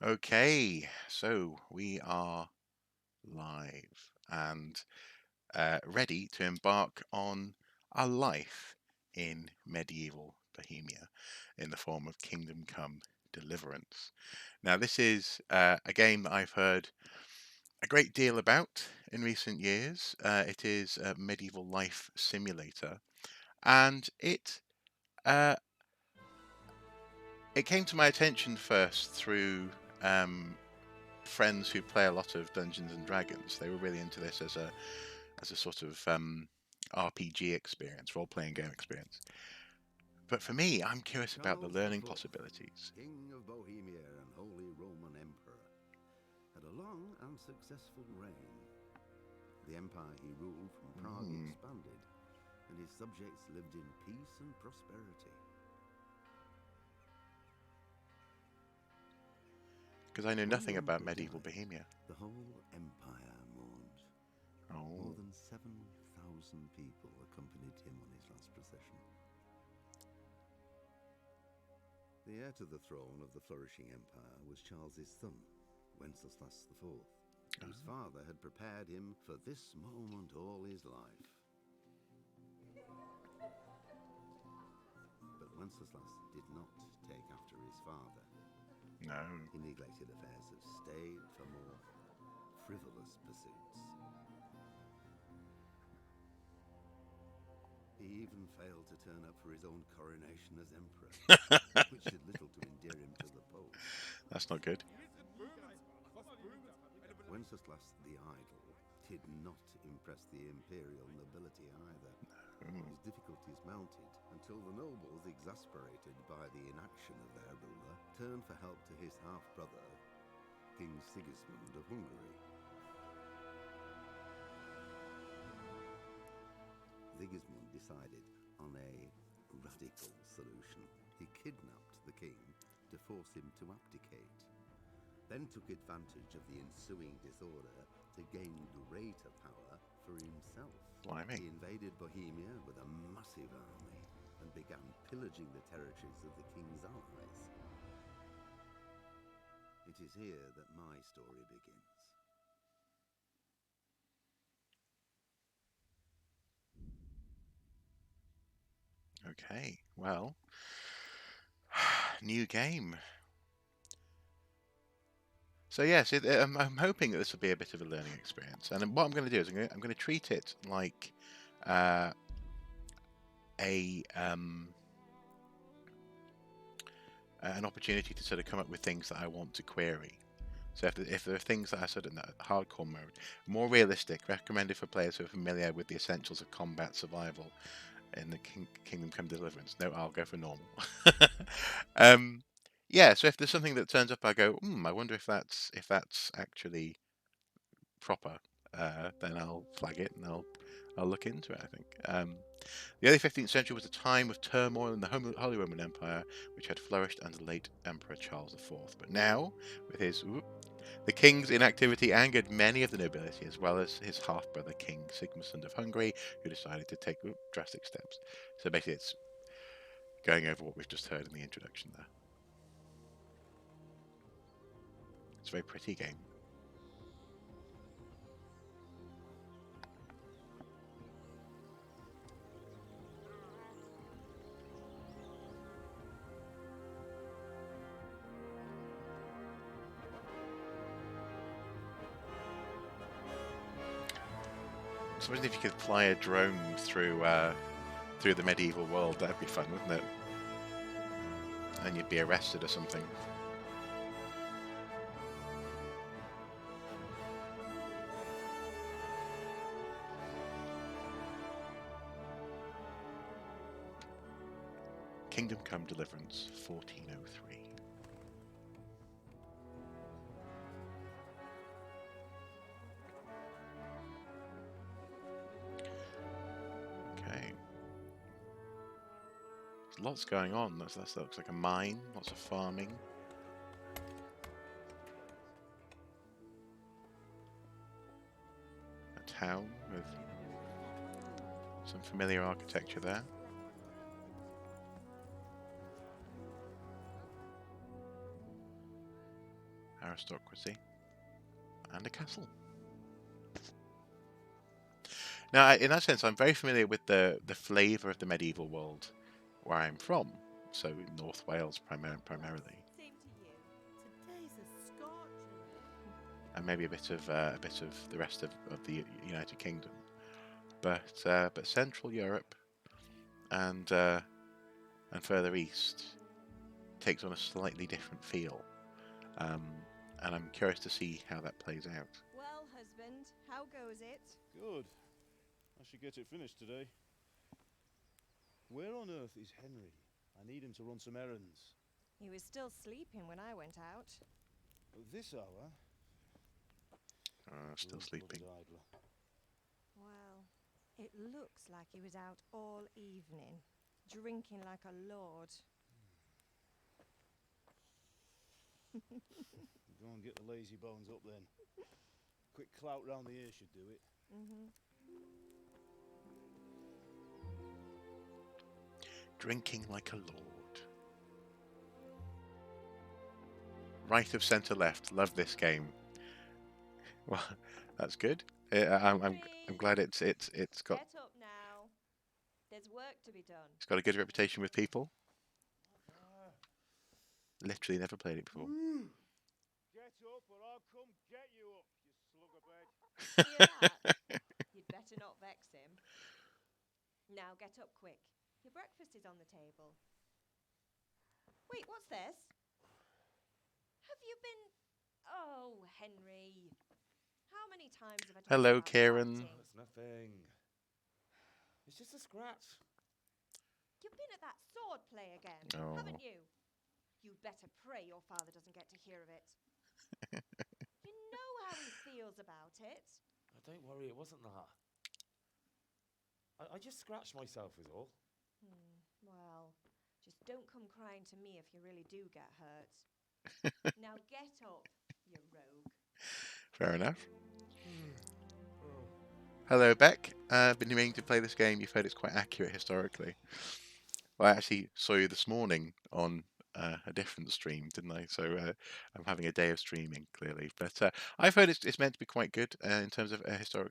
Okay, so we are live and ready to embark on a life in medieval Bohemia in the form of Kingdom Come Deliverance. Now, this is a game that I've heard a great deal about in recent years. It is a medieval life simulator, and uh, it came to my attention first through um, friends who play a lot of Dungeons and Dragons. They were really into this as a sort of RPG experience, role playing game experience. But for me, I'm curious about the Charles learning IV, possibilities. King of Bohemia and Holy Roman Emperor, had a long and successful reign. The empire he ruled from Prague expanded, and his subjects lived in peace and prosperity. Because I know When the nothing about emperor medieval died, Bohemia. the whole empire mourned. More Oh. than 7,000 people accompanied him on his last procession. The heir to the throne of the flourishing empire was Charles's son, Wenceslas IV, whose father had prepared him for this moment all his life. But Wenceslas did not take after his father. No. He neglected affairs of state for more frivolous pursuits. He even failed to turn up for his own coronation as emperor, which did little to endear him to the Pope. That's not good. Wenceslas the Idle did not impress the imperial nobility either. His difficulties mounted until the nobles, exasperated by the inaction of their ruler, turned for help to his half-brother, King Sigismund of Hungary. Sigismund decided on a radical solution. He kidnapped the king to force him to abdicate, then took advantage of the ensuing disorder to gain greater power for himself. Blimey. He invaded Bohemia with a massive army and began pillaging the territories of the king's allies. It is here that my story begins. Okay, well, new game. So yes, I'm hoping that this will be a bit of a learning experience. And what I'm going to do is I'm going to treat it like uh, a an opportunity to sort of come up with things that I want to query. So if there are things that are sort of in that hardcore mode, more realistic, recommended for players who are familiar with the essentials of combat survival in the Kingdom Come Deliverance. No, I'll go for normal. Yeah, so if there's something that turns up, I go, I wonder if that's actually proper. Then I'll flag it and I'll look into it. I think. The early 15th century was a time of turmoil in the Holy Roman Empire, which had flourished under the late Emperor Charles IV. But now, with the king's inactivity angered many of the nobility, as well as his half-brother King Sigismund of Hungary, who decided to take drastic steps. So basically, it's going over what we've just heard in the introduction there. It's a very pretty game. So imagine if you could fly a drone through the medieval world. That'd be fun, wouldn't it? And you'd be arrested or something. Kingdom Come Deliverance, 1403. Okay. There's lots going on. That looks like a mine, lots of farming. A town with some familiar architecture there. aristocracy, and a castle. Now, in that sense, I'm very familiar with the flavour of the medieval world where I'm from. So North Wales primarily, Same to you. Today's a scorcher. and maybe a bit of the rest of the United Kingdom. But Central Europe and further east takes on a slightly different feel, um, and I'm curious to see how that plays out. Well, husband, how goes it? Good. I should get it finished today. Where on earth is Henry? I need him to run some errands. He was still sleeping when I went out. At this hour? Still sleeping. Bloody idler. Well, it looks like he was out all evening, drinking like a lord. Go and get the lazy bones up then. Quick clout round the ear should do it. Drinking like a lord. Right of centre left. Love this game. Well, that's good. I'm glad it's got Get up now. There's work to be done. it's got a good reputation with people. Literally never played it before. Get up or I'll come get you up, you slug of bed. Hear that? You'd better not vex him. Now get up quick. Your breakfast is on the table. Wait, what's this? Have you been... Oh, Henry. How many times have I told Hello, you about Kieran. fighting? It's nothing. It's just a scratch. You've been at that sword play again, Oh. haven't you? You'd better pray your father doesn't get to hear of it. You know how he feels about it. Oh, don't worry, it wasn't that. I just scratched myself is all. Well, just don't come crying to me if you really do get hurt. Now get up, you rogue. Fair enough. Hello, Beck. Been meaning to play this game. You've heard it's quite accurate historically. Well, I actually saw you this morning on a different stream, didn't I? So I'm having a day of streaming, clearly. But I've heard it's meant to be quite good in terms of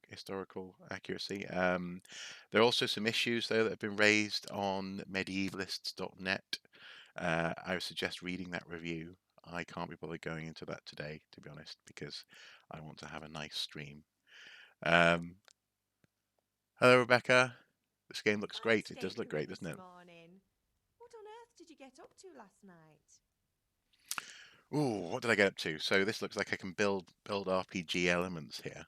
historical accuracy. There are also some issues, though, that have been raised on medievalists.net. I would suggest reading that review. I can't be bothered going into that today, to be honest, because I want to have a nice stream. Hello, Rebecca. This game looks great. It does look great, doesn't it? Morning. What on earth did you get up to last night? Ooh, what did I get up to? So this looks like I can build RPG elements here.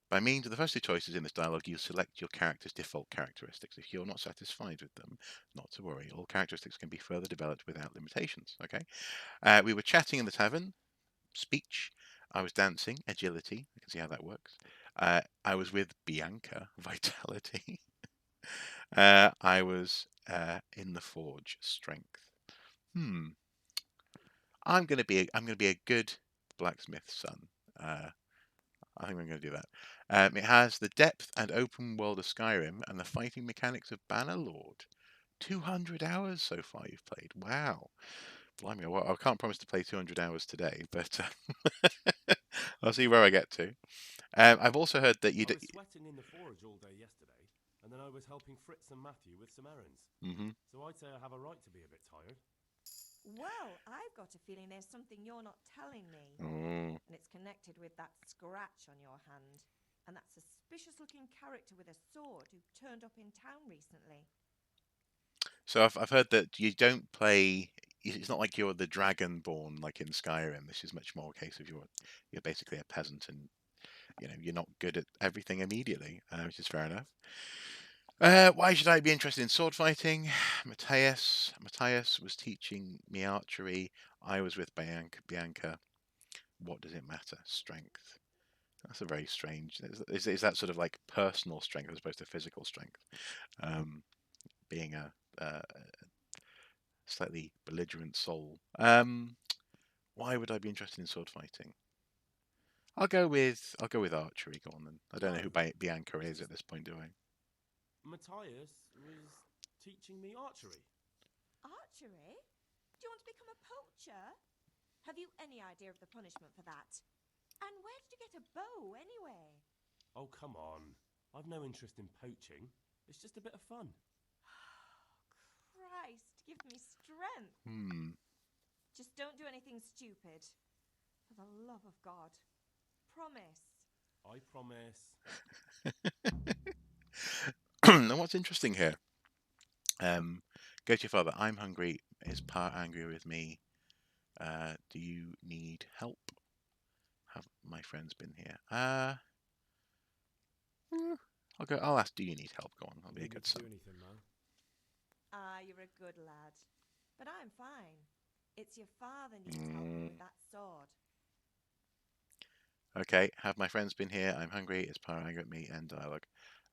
By means of the first two choices in this dialogue, you select your character's default characteristics. If you're not satisfied with them, not to worry. All characteristics can be further developed without limitations. Okay. We were chatting in the tavern. Speech. I was dancing. Agility. I can see how that works. I was with Bianca. Vitality. I was in the forge. Strength. I'm gonna be a good blacksmith's son. I think I'm going to do that. It has the depth and open world of Skyrim and the fighting mechanics of Bannerlord. 200 hours so far you've played. Wow. Blimey, well, I can't promise to play 200 hours today, but I'll see where I get to. I've also heard that you I was sweating in the forge all day yesterday, and then I was helping Fritz and Matthew with some errands. So I'd say I have a right to be a bit tired. Well, I've got a feeling there's something you're not telling me. Oh. And it's connected with that scratch on your hand. And that suspicious-looking character with a sword who turned up in town recently. So I've heard that you don't play. It's not like you're the dragonborn like in Skyrim. This is much more a case of you're basically a peasant, and you're not good at everything immediately, which is fair enough. Why should I be interested in sword fighting? Matthias was teaching me archery. I was with Bianca. What does it matter? Strength. That's a very strange. Is that sort of like personal strength as opposed to physical strength? Being a slightly belligerent soul. Why would I be interested in sword fighting? I'll go with archery. Go on then. I don't know who Bianca is at this point, do I? Matthias was teaching me archery. Archery? Do you want to become a poacher? Have you any idea of the punishment for that? And where did you get a bow, anyway? Oh, come on. I've no interest in poaching. It's just a bit of fun. Christ, give me strength. Just don't do anything stupid. For the love of God. Promise. I promise. Now, what's interesting here? Go to your father. I'm hungry. Is Pa angry with me? Do you need help? Have my friends been here? I'll go. I'll ask. Do you need help? Go on. I'll be a good son. Do anything, man. Ah, you're a good lad. But I'm fine. It's your father needs help with that sword. Okay. Have my friends been here? I'm hungry. Is Pa angry at me? End dialogue.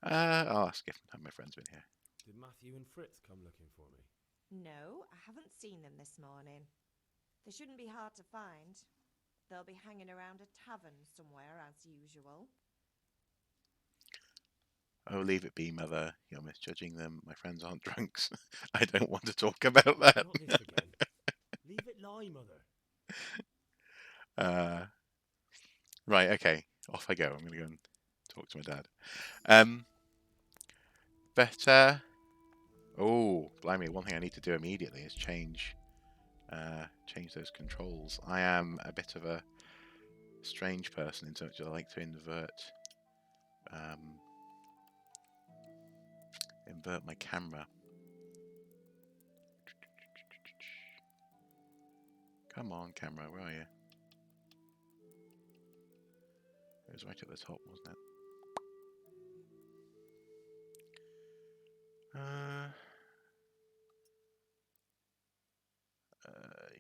I'll ask if have my friends been here. Did Matthew and Fritz come looking for me? No, I haven't seen them this morning. They shouldn't be hard to find. They'll be hanging around a tavern somewhere, as usual. Oh, leave it be, Mother. You're misjudging them. My friends aren't drunks. I don't want to talk about that. Not this again. Leave it lie, Mother. Right, okay. Off I go. I'm going to go and talk to my dad. Oh, blimey, one thing I need to do immediately is change those controls. I am a bit of a strange person in terms of I like to invert my camera. Come on, camera, where are you? It was right at the top, wasn't it?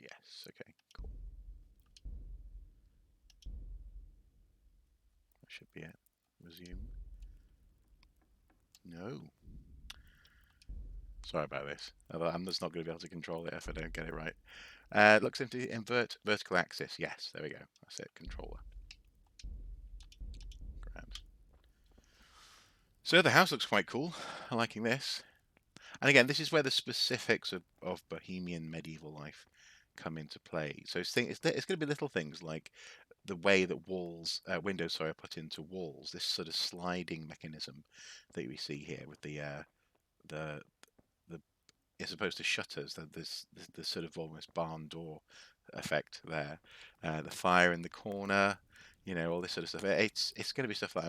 Yes, okay, cool. That should be it. Resume. No. Sorry about this. I'm just not going to be able to control it if I don't get it right. Looks empty. Invert vertical axis. Yes, there we go. That's it. Controller. Grand. So the house looks quite cool. I'm liking this. And again, this is where the specifics of Bohemian medieval life come into play. So it's going to be little things like the way that windows are put into walls. This sort of sliding mechanism that we see here with the as opposed to shutters, there's the sort of almost barn door effect there. The fire in the corner, all this sort of stuff. It's going to be stuff that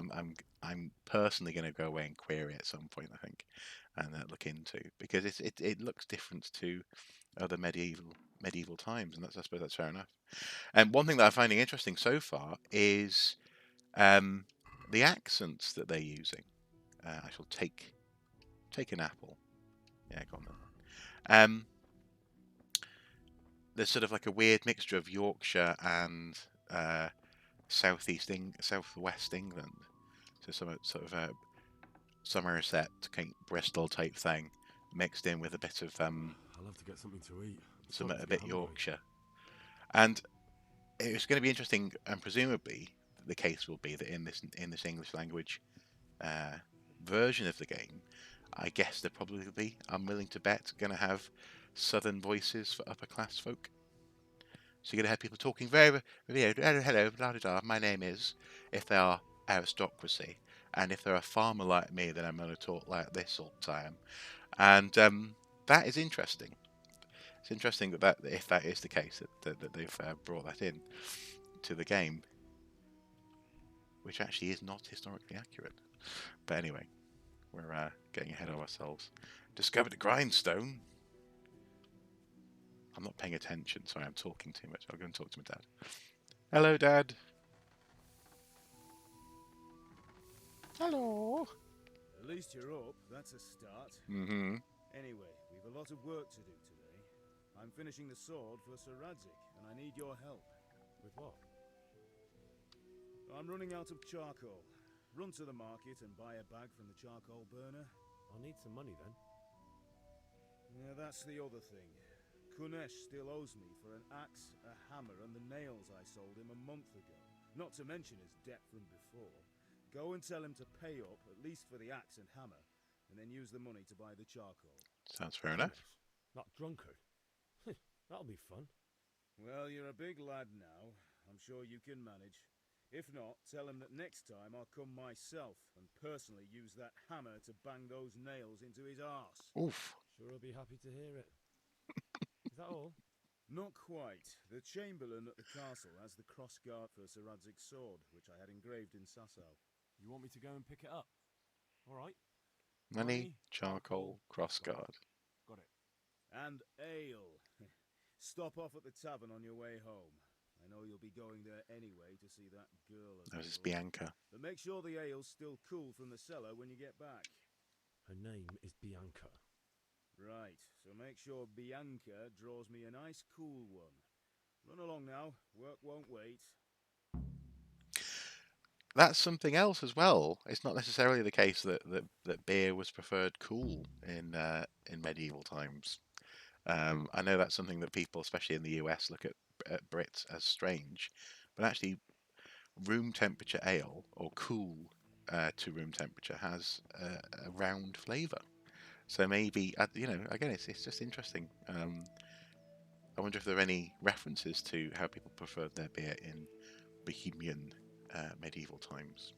I'm personally going to go away and query at some point, I think, and look into, because it looks different to other medieval times, and I suppose that's fair enough. And one thing that I'm finding interesting so far is the accents that they're using. I shall take an apple. Yeah, go on then. There's sort of like a weird mixture of Yorkshire and southwest England. So some sort of Somerset, Bristol type thing, mixed in with a bit of I'll have to get something to eat. a bit Yorkshire. And it's going to be interesting, and presumably the case will be that in this English language version of the game, I guess they're probably, I'm willing to bet, going to have southern voices for upper class folk. So you're going to have people talking very, hello, blah, blah, blah, my name is, if they are aristocracy. And if they're a farmer like me, then I'm going to talk like this all the time. And that is interesting. It's interesting that if that is the case, that they've brought that in to the game, which actually is not historically accurate. But anyway, we're getting ahead of ourselves. Discovered a grindstone. I'm not paying attention. Sorry, I'm talking too much. I'll go and talk to my dad. Hello, Dad. Hello. At least you're up. That's a start. Mm-hmm. Anyway, we've a lot of work to do today. I'm finishing the sword for Sir Radzik, and I need your help. With what? I'm running out of charcoal. Run to the market and buy a bag from the charcoal burner. I'll need some money then. Yeah, that's the other thing. Kunesh still owes me for an axe, a hammer, and the nails I sold him a month ago. Not to mention his debt from before. Go and tell him to pay up, at least for the axe and hammer, and then use the money to buy the charcoal. Sounds fair enough. That drunkard. That'll be fun. Well, you're a big lad now. I'm sure you can manage. If not, tell him that next time I'll come myself and personally use that hammer to bang those nails into his arse. Oof. Sure, I'll be happy to hear it. Is that all? Not quite. The Chamberlain at the castle has the crossguard for Sir Radzig's sword, which I had engraved in Sasau. You want me to go and pick it up? All right. Money, charcoal, crossguard. Got it. And ale. Stop off at the tavern on your way home. I know you'll be going there anyway to see that girl of This is yours. Bianca. But make sure the ale's still cool from the cellar when you get back. Her name is Bianca. Right, so make sure Bianca draws me a nice cool one. Run along now, work won't wait. That's something else as well. It's not necessarily the case that beer was preferred cool in medieval times. I know that's something that people, especially in the US, look at Brits as strange, but actually, room temperature ale or cool to room temperature has a round flavour. So maybe again, it's just interesting. I wonder if there are any references to how people preferred their beer in Bohemian medieval times.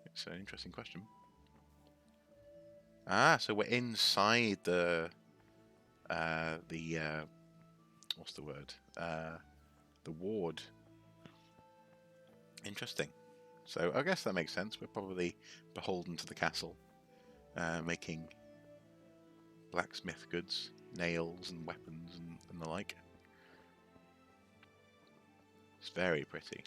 It's an interesting question. So we're inside the what's the word? The ward. Interesting. So I guess that makes sense. We're probably beholden to the castle, making blacksmith goods, nails and weapons and the like. It's very pretty.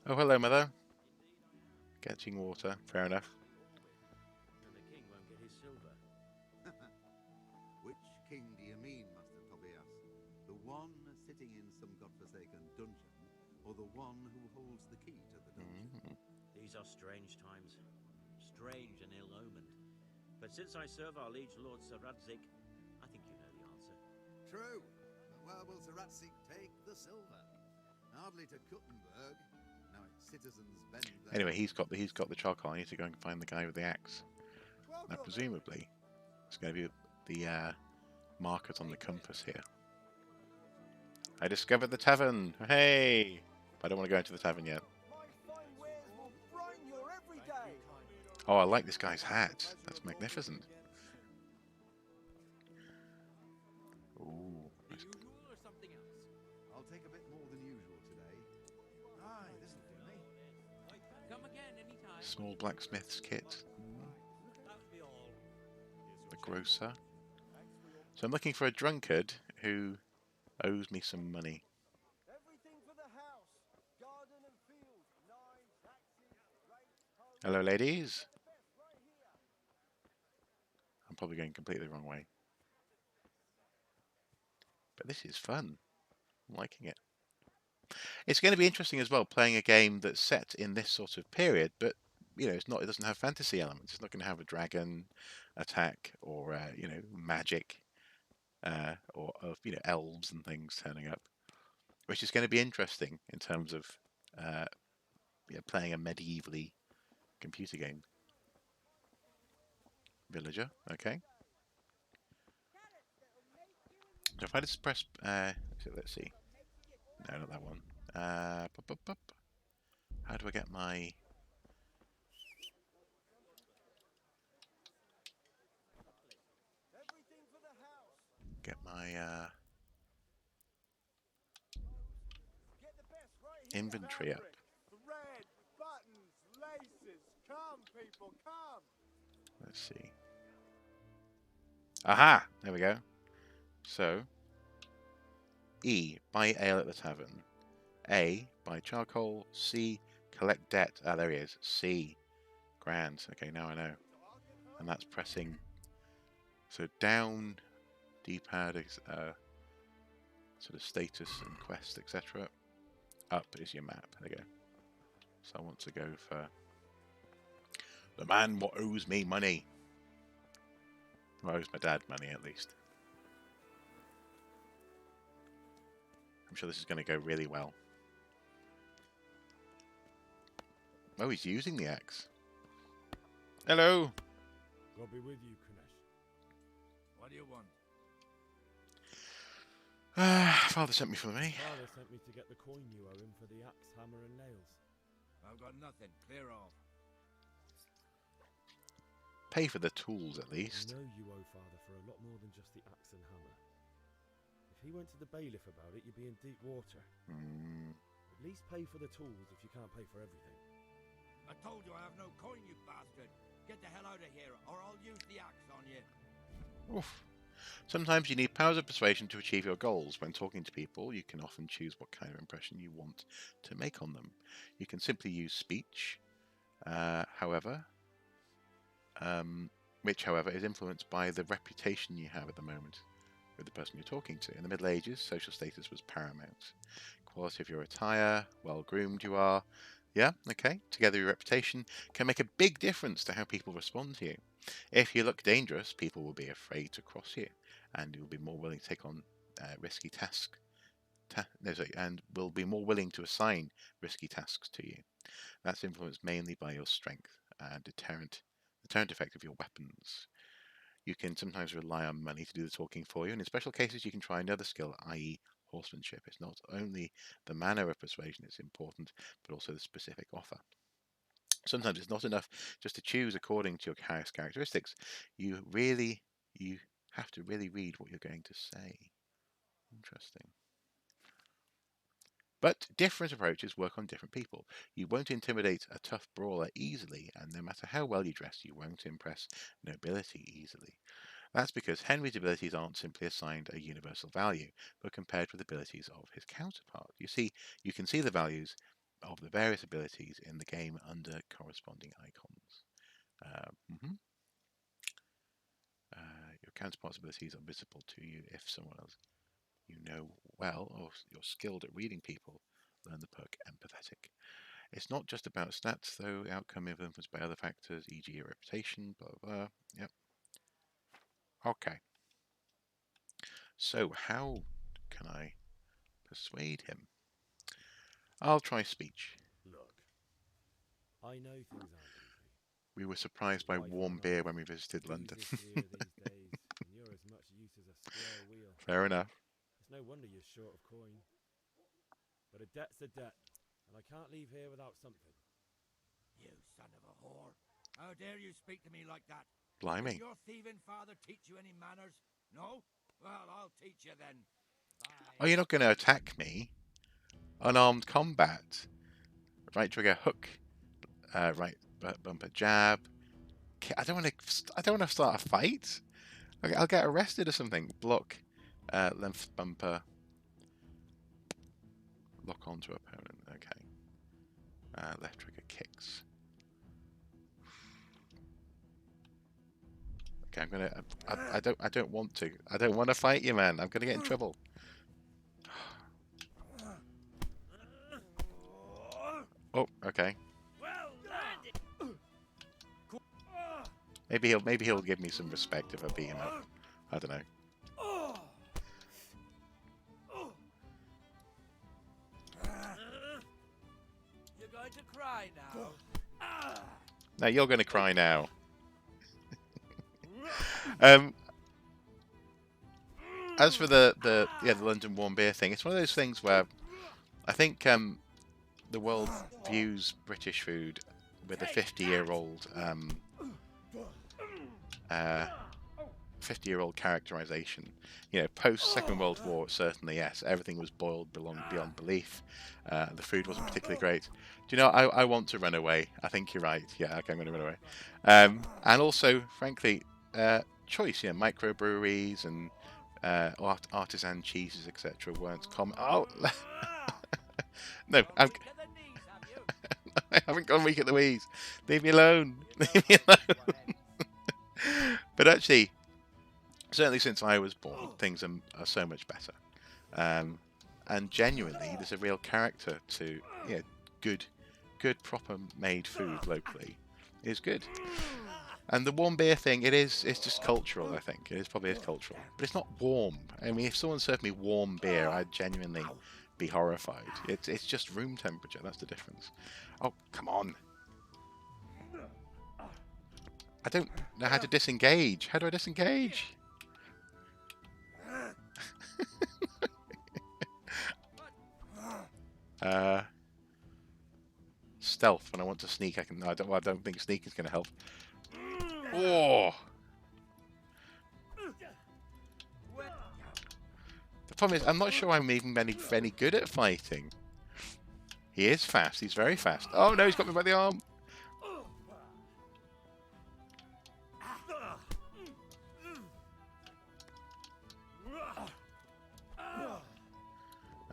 Oh, hello, mother. Getting water. Fair enough. And the king won't get his silver. Which king do you mean, Master Tobias? The one sitting in some godforsaken dungeon, or the one who holds the key to the dungeon? These are strange times. Strange and ill-omened. But since I serve our liege lord Sir Radzig, I think you know the answer. True, but where will Sir Radzig take the silver? Hardly to Kuttenberg. Now its citizens bend their... Anyway, he's got the charcoal. I need to go and find the guy with the axe. Now, presumably, it's going to be the markers on the compass here. I discovered the tavern. Hey! I don't want to go into the tavern yet. Oh, I like this guy's hat. That's magnificent. Ooh. The usual or something else? I'll take a bit more than usual today. Aye, this'll do me. Come again anytime. Small blacksmith's kit. That'll be all. The grocer. So I'm looking for a drunkard who owes me some money. Everything for the house. Garden and field. 9 taxes, rates, Hello, ladies. I'm probably going completely the wrong way. But this is fun. I'm liking it. It's going to be interesting as well, playing a game that's set in this sort of period, but it doesn't have fantasy elements. It's not going to have a dragon attack or magic or of elves and things turning up, which is going to be interesting in terms of playing a medievally computer game. Villager, okay. So if I just press, let's see. No, not that one. How do I get my... inventory up. Red buttons, laces. Come, people, come. Let's see. Aha! There we go. So, E, buy ale at the tavern. A, buy charcoal. C, collect debt. Ah, there he is. C, grand. Okay, now I know. And that's pressing. So down, D-pad, sort of status and quest, etc. Up is your map. There you go. So I want to go for the man what owes me money. Well, owes my dad money at least. I'm sure this is going to go really well. Oh, he's using the axe. Hello. God be with you, Kunesh. What do you want? Father sent me for the money. Father sent me to get the coin you owe him for the axe, hammer, and nails. I've got nothing. Clear off. Pay for the tools at least. I know you owe Father for a lot more than just the axe and hammer. If he went to the bailiff about it, you'd be in deep water. At least pay for the tools if you can't pay for everything. I told you I have no coin, you bastard. Get the hell out of here, or I'll use the axe on you. Oof. Sometimes you need powers of persuasion to achieve your goals. When talking to people, you can often choose what kind of impression you want to make on them. You can simply use speech, which, however, is influenced by the reputation you have at the moment with the person you're talking to. In the Middle Ages, social status was paramount. Quality of your attire, well-groomed you are. Yeah, okay. Together your reputation can make a big difference to how people respond to you. If you look dangerous, people will be afraid to cross you, and you'll be more willing to take on risky tasks. And will be more willing to assign risky tasks to you. That's influenced mainly by your strength and deterrent effect of your weapons. You can sometimes rely on money to do the talking for you, and in special cases you can try another skill, i.e. horsemanship. It's not only the manner of persuasion that's important, but also the specific offer. Sometimes it's not enough just to choose according to your characteristics. You have to really read what you're going to say. Interesting. But different approaches work on different people. You won't intimidate a tough brawler easily, and no matter how well you dress, you won't impress nobility easily. That's because Henry's abilities aren't simply assigned a universal value, but compared with the abilities of his counterpart. You can see the values of the various abilities in the game under corresponding icons. Your counterpart's abilities are visible to you if someone else you know well or you're skilled at reading people. Learn the perk Empathetic. It's not just about stats, though. The outcome is influenced by other factors, e.g. your reputation, blah, blah, blah. Yep. Okay. So how can I persuade him? I'll try speech. Look, I know things aren't easy. We were surprised by warm beer when we visited London. These days, and you're as much use as a square wheel. Fair enough. It's no wonder you're short of coin. But a debt's a debt, and I can't leave here without something. You son of a whore. How dare you speak to me like that? Blimey. Did your thieving father teach you any manners? No? Well, I'll teach you then. Bye. Oh, you're not going to attack me? Unarmed combat. Right trigger hook. Right bumper jab. I don't want to start a fight. I'll get arrested or something. Block. Left bumper. Lock onto opponent. Okay. Left trigger kicks. Okay, I'm gonna. I don't want to. I don't want to fight you, man. I'm gonna get in trouble. Oh, okay. Maybe he'll give me some respect if I beat him up. I don't know. You're going to cry now. No, you're going to cry now. As for the London warm beer thing, it's one of those things where I think the world views British food with a 50-year-old 50-year-old characterization. You know, post Second World War, certainly yes, everything was boiled beyond belief. The food wasn't particularly great. Do you know? I want to run away. I think you're right. Yeah, okay, I'm going to run away. And also, frankly, choice. Yeah, microbreweries and artisan cheeses, etc., weren't common. Oh, no, I haven't gone weak at the knees. Leave me alone. Leave me alone. But actually, certainly since I was born, things are so much better. And genuinely, there's a real character to good proper made food locally is good. And the warm beer thing, it's just cultural, I think. It probably is cultural. But it's not warm. I mean, if someone served me warm beer, I'd genuinely be horrified. It's just room temperature, that's the difference. Oh, come on. I don't know how to disengage. How do I disengage? Stealth. When I want to sneak, I can. No, I don't think sneak is going to help. Oh. The problem is, I'm not sure I'm even any good at fighting. He is fast. He's very fast. Oh no, he's got me by the arm.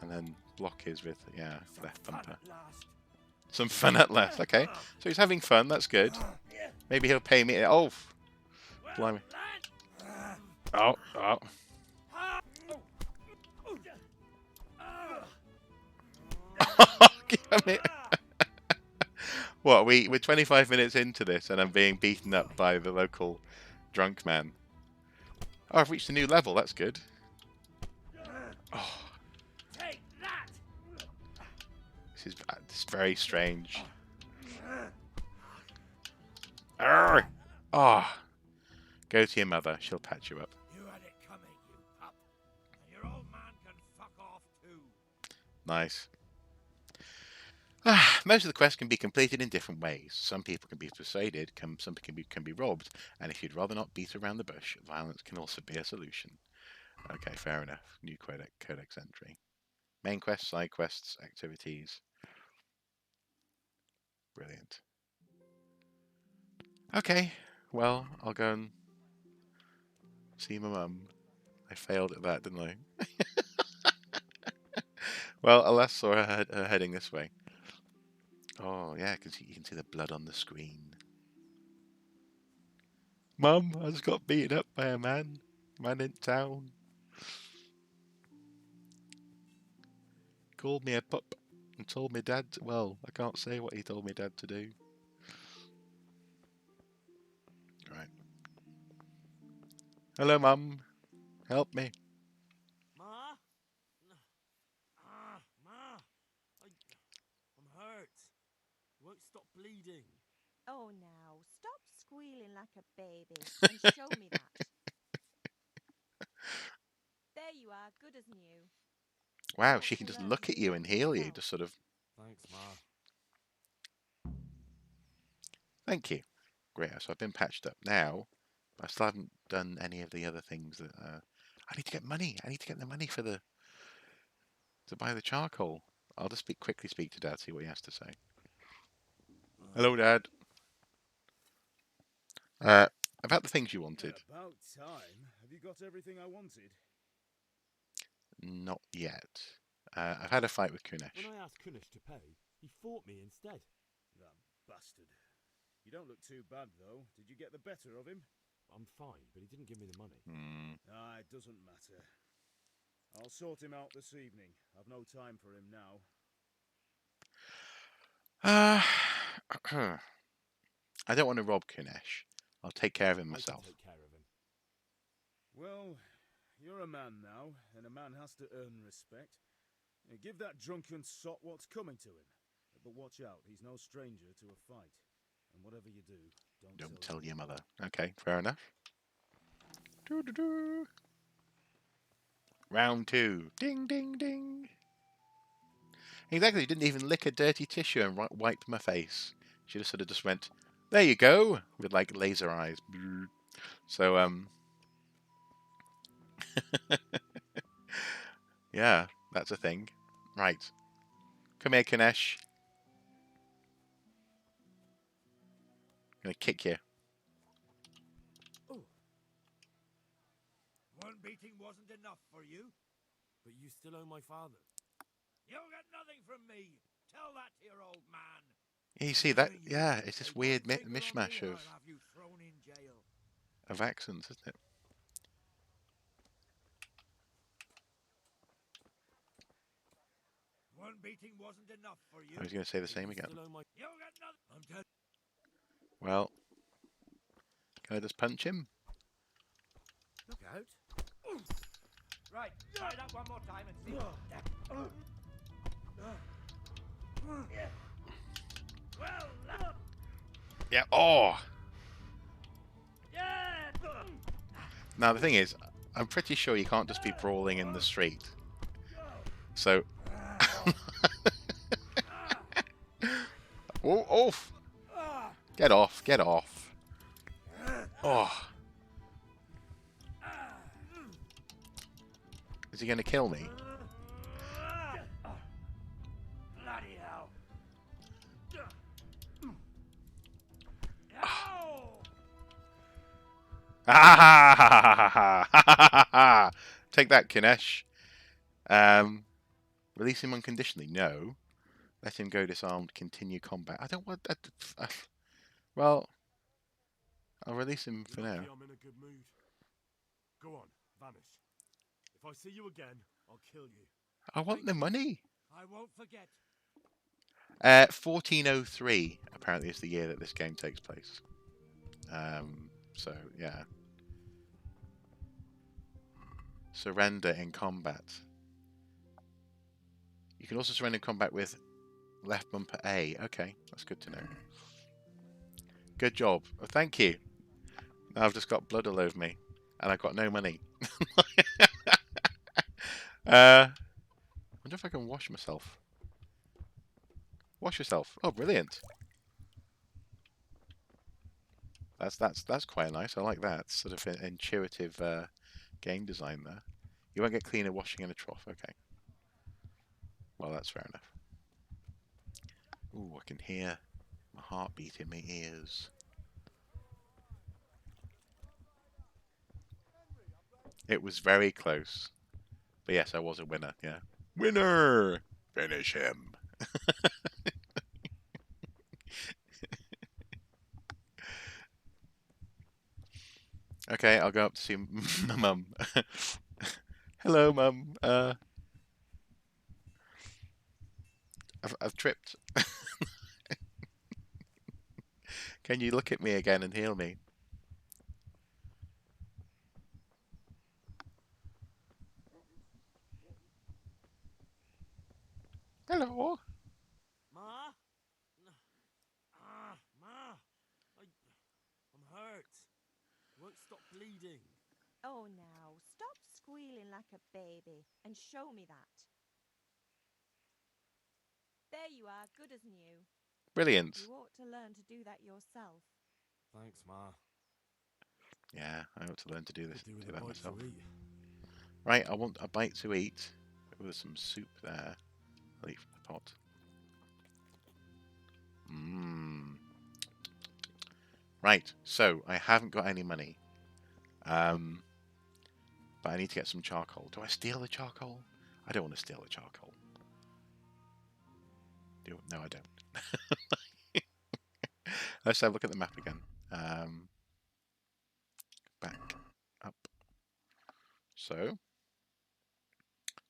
And then block his with, yeah, left bumper. Some fun at last. Okay, so he's having fun. That's good. Maybe he'll pay me. Oh, blimey. Oh, oh. Damn it. What, we're 25 minutes into this and I'm being beaten up by the local drunk man. Oh, I've reached a new level. That's good. Oh. This is very strange. Arrgh. Oh. Go to your mother. She'll patch you up. You had it coming, you pup. And your old man can fuck off too. Nice. Most of the quests can be completed in different ways. Some people can be persuaded, some can be robbed, and if you'd rather not beat around the bush, violence can also be a solution. Okay, fair enough. New codex entry. Main quests, side quests, activities. Brilliant. Okay, well, I'll go and see my mum. I failed at that, didn't I? Well, alas, saw her heading this way. Oh, yeah, because you can see the blood on the screen. Mum, I just got beaten up by a man in town. Called me a pup and told me dad, well, I can't say what he told me dad to do. Right. Hello, Mum. Help me. Ma? Ma! I'm hurt. It won't stop bleeding. Oh, now, stop squealing like a baby and show me that. There you are, good as new. Wow, she can just look at you and heal you, just sort of. Thanks, Ma. Thank you. Great, so I've been patched up now. I still haven't done any of the other things that. I need to get money. I need to get the money for to buy the charcoal. I'll just quickly speak to Dad, see what he has to say. Hello, Dad. About the things you wanted. About time. Have you got everything I wanted? Not yet. I've had a fight with Kunesh. When I asked Kunesh to pay, he fought me instead. That bastard. You don't look too bad, though. Did you get the better of him? I'm fine, but he didn't give me the money. It doesn't matter. I'll sort him out this evening. I've no time for him now. I don't want to rob Kunesh. I'll take care of him I myself. can take care of him. Well, you're a man now, and a man has to earn respect. Give that drunken sot what's coming to him. But watch out, he's no stranger to a fight. And whatever you do, don't tell your mother. Okay, fair enough. Doo-doo-doo. Round 2. Ding, ding, ding. Exactly, didn't even lick a dirty tissue and wipe my face. She just sort of just went, there you go, with like laser eyes. So, yeah, that's a thing. Right. Come here, Kunesh. I'm gonna kick you. One beating wasn't enough for you. But you still owe my father. You'll get nothing from me. Tell that to your old man. Yeah, you see that? Yeah, it's this weird mishmash I'll have you thrown in jail. of accents, isn't it? One beating wasn't enough for you. I was going to say the same You again. still owe my... You'll get nothing. I'm telling. Well, can I just punch him? Look out. Right, try that one more time and see. Well, Yeah. Oh. yeah. Now the thing is, I'm pretty sure you can't just be brawling in the street. So... oh, off! Get off, get off. Oh. Is he going to kill me? Bloody hell. Take that, Kinesh. Release him unconditionally. No. Let him go disarmed. Continue combat. I don't want that. Well, I'll release him for now. Lucky I'm in a good mood. Go on, vanish. If I see you again, I'll kill you. I want the money. I won't forget. 1403 apparently is the year that this game takes place. So yeah. Surrender in combat. You can also surrender in combat with left bumper A. Okay, that's good to know. Good job. Oh, thank you. Now I've just got blood all over me, and I've got no money. Wonder if I can wash myself. Wash yourself. Oh, brilliant. That's quite nice. I like that sort of intuitive game design there. You won't get cleaner washing in a trough. Okay. Well, that's fair enough. Ooh, I can hear my heartbeat in my ears. It was very close. But yes, I was a winner, yeah. Winner! Finish him. Okay, I'll go up to see my mum. Hello, mum. I've tripped. Can you look at me again and heal me? Hello. Ma? Ma! I'm hurt. Won't stop bleeding. Oh, now, stop squealing like a baby and show me that. There you are, good as new. Brilliant. You ought to learn to do that yourself. Thanks, Ma. Yeah, I ought to learn to do this. Could do with Do a that bite myself. to eat. Right, I want a bite to eat. With some soup there. I'll eat from the pot. Mmm. Right, so I haven't got any money. But I need to get some charcoal. Do I steal the charcoal? I don't want to steal the charcoal. No, I don't. Let's have a look at the map again. Back up. So,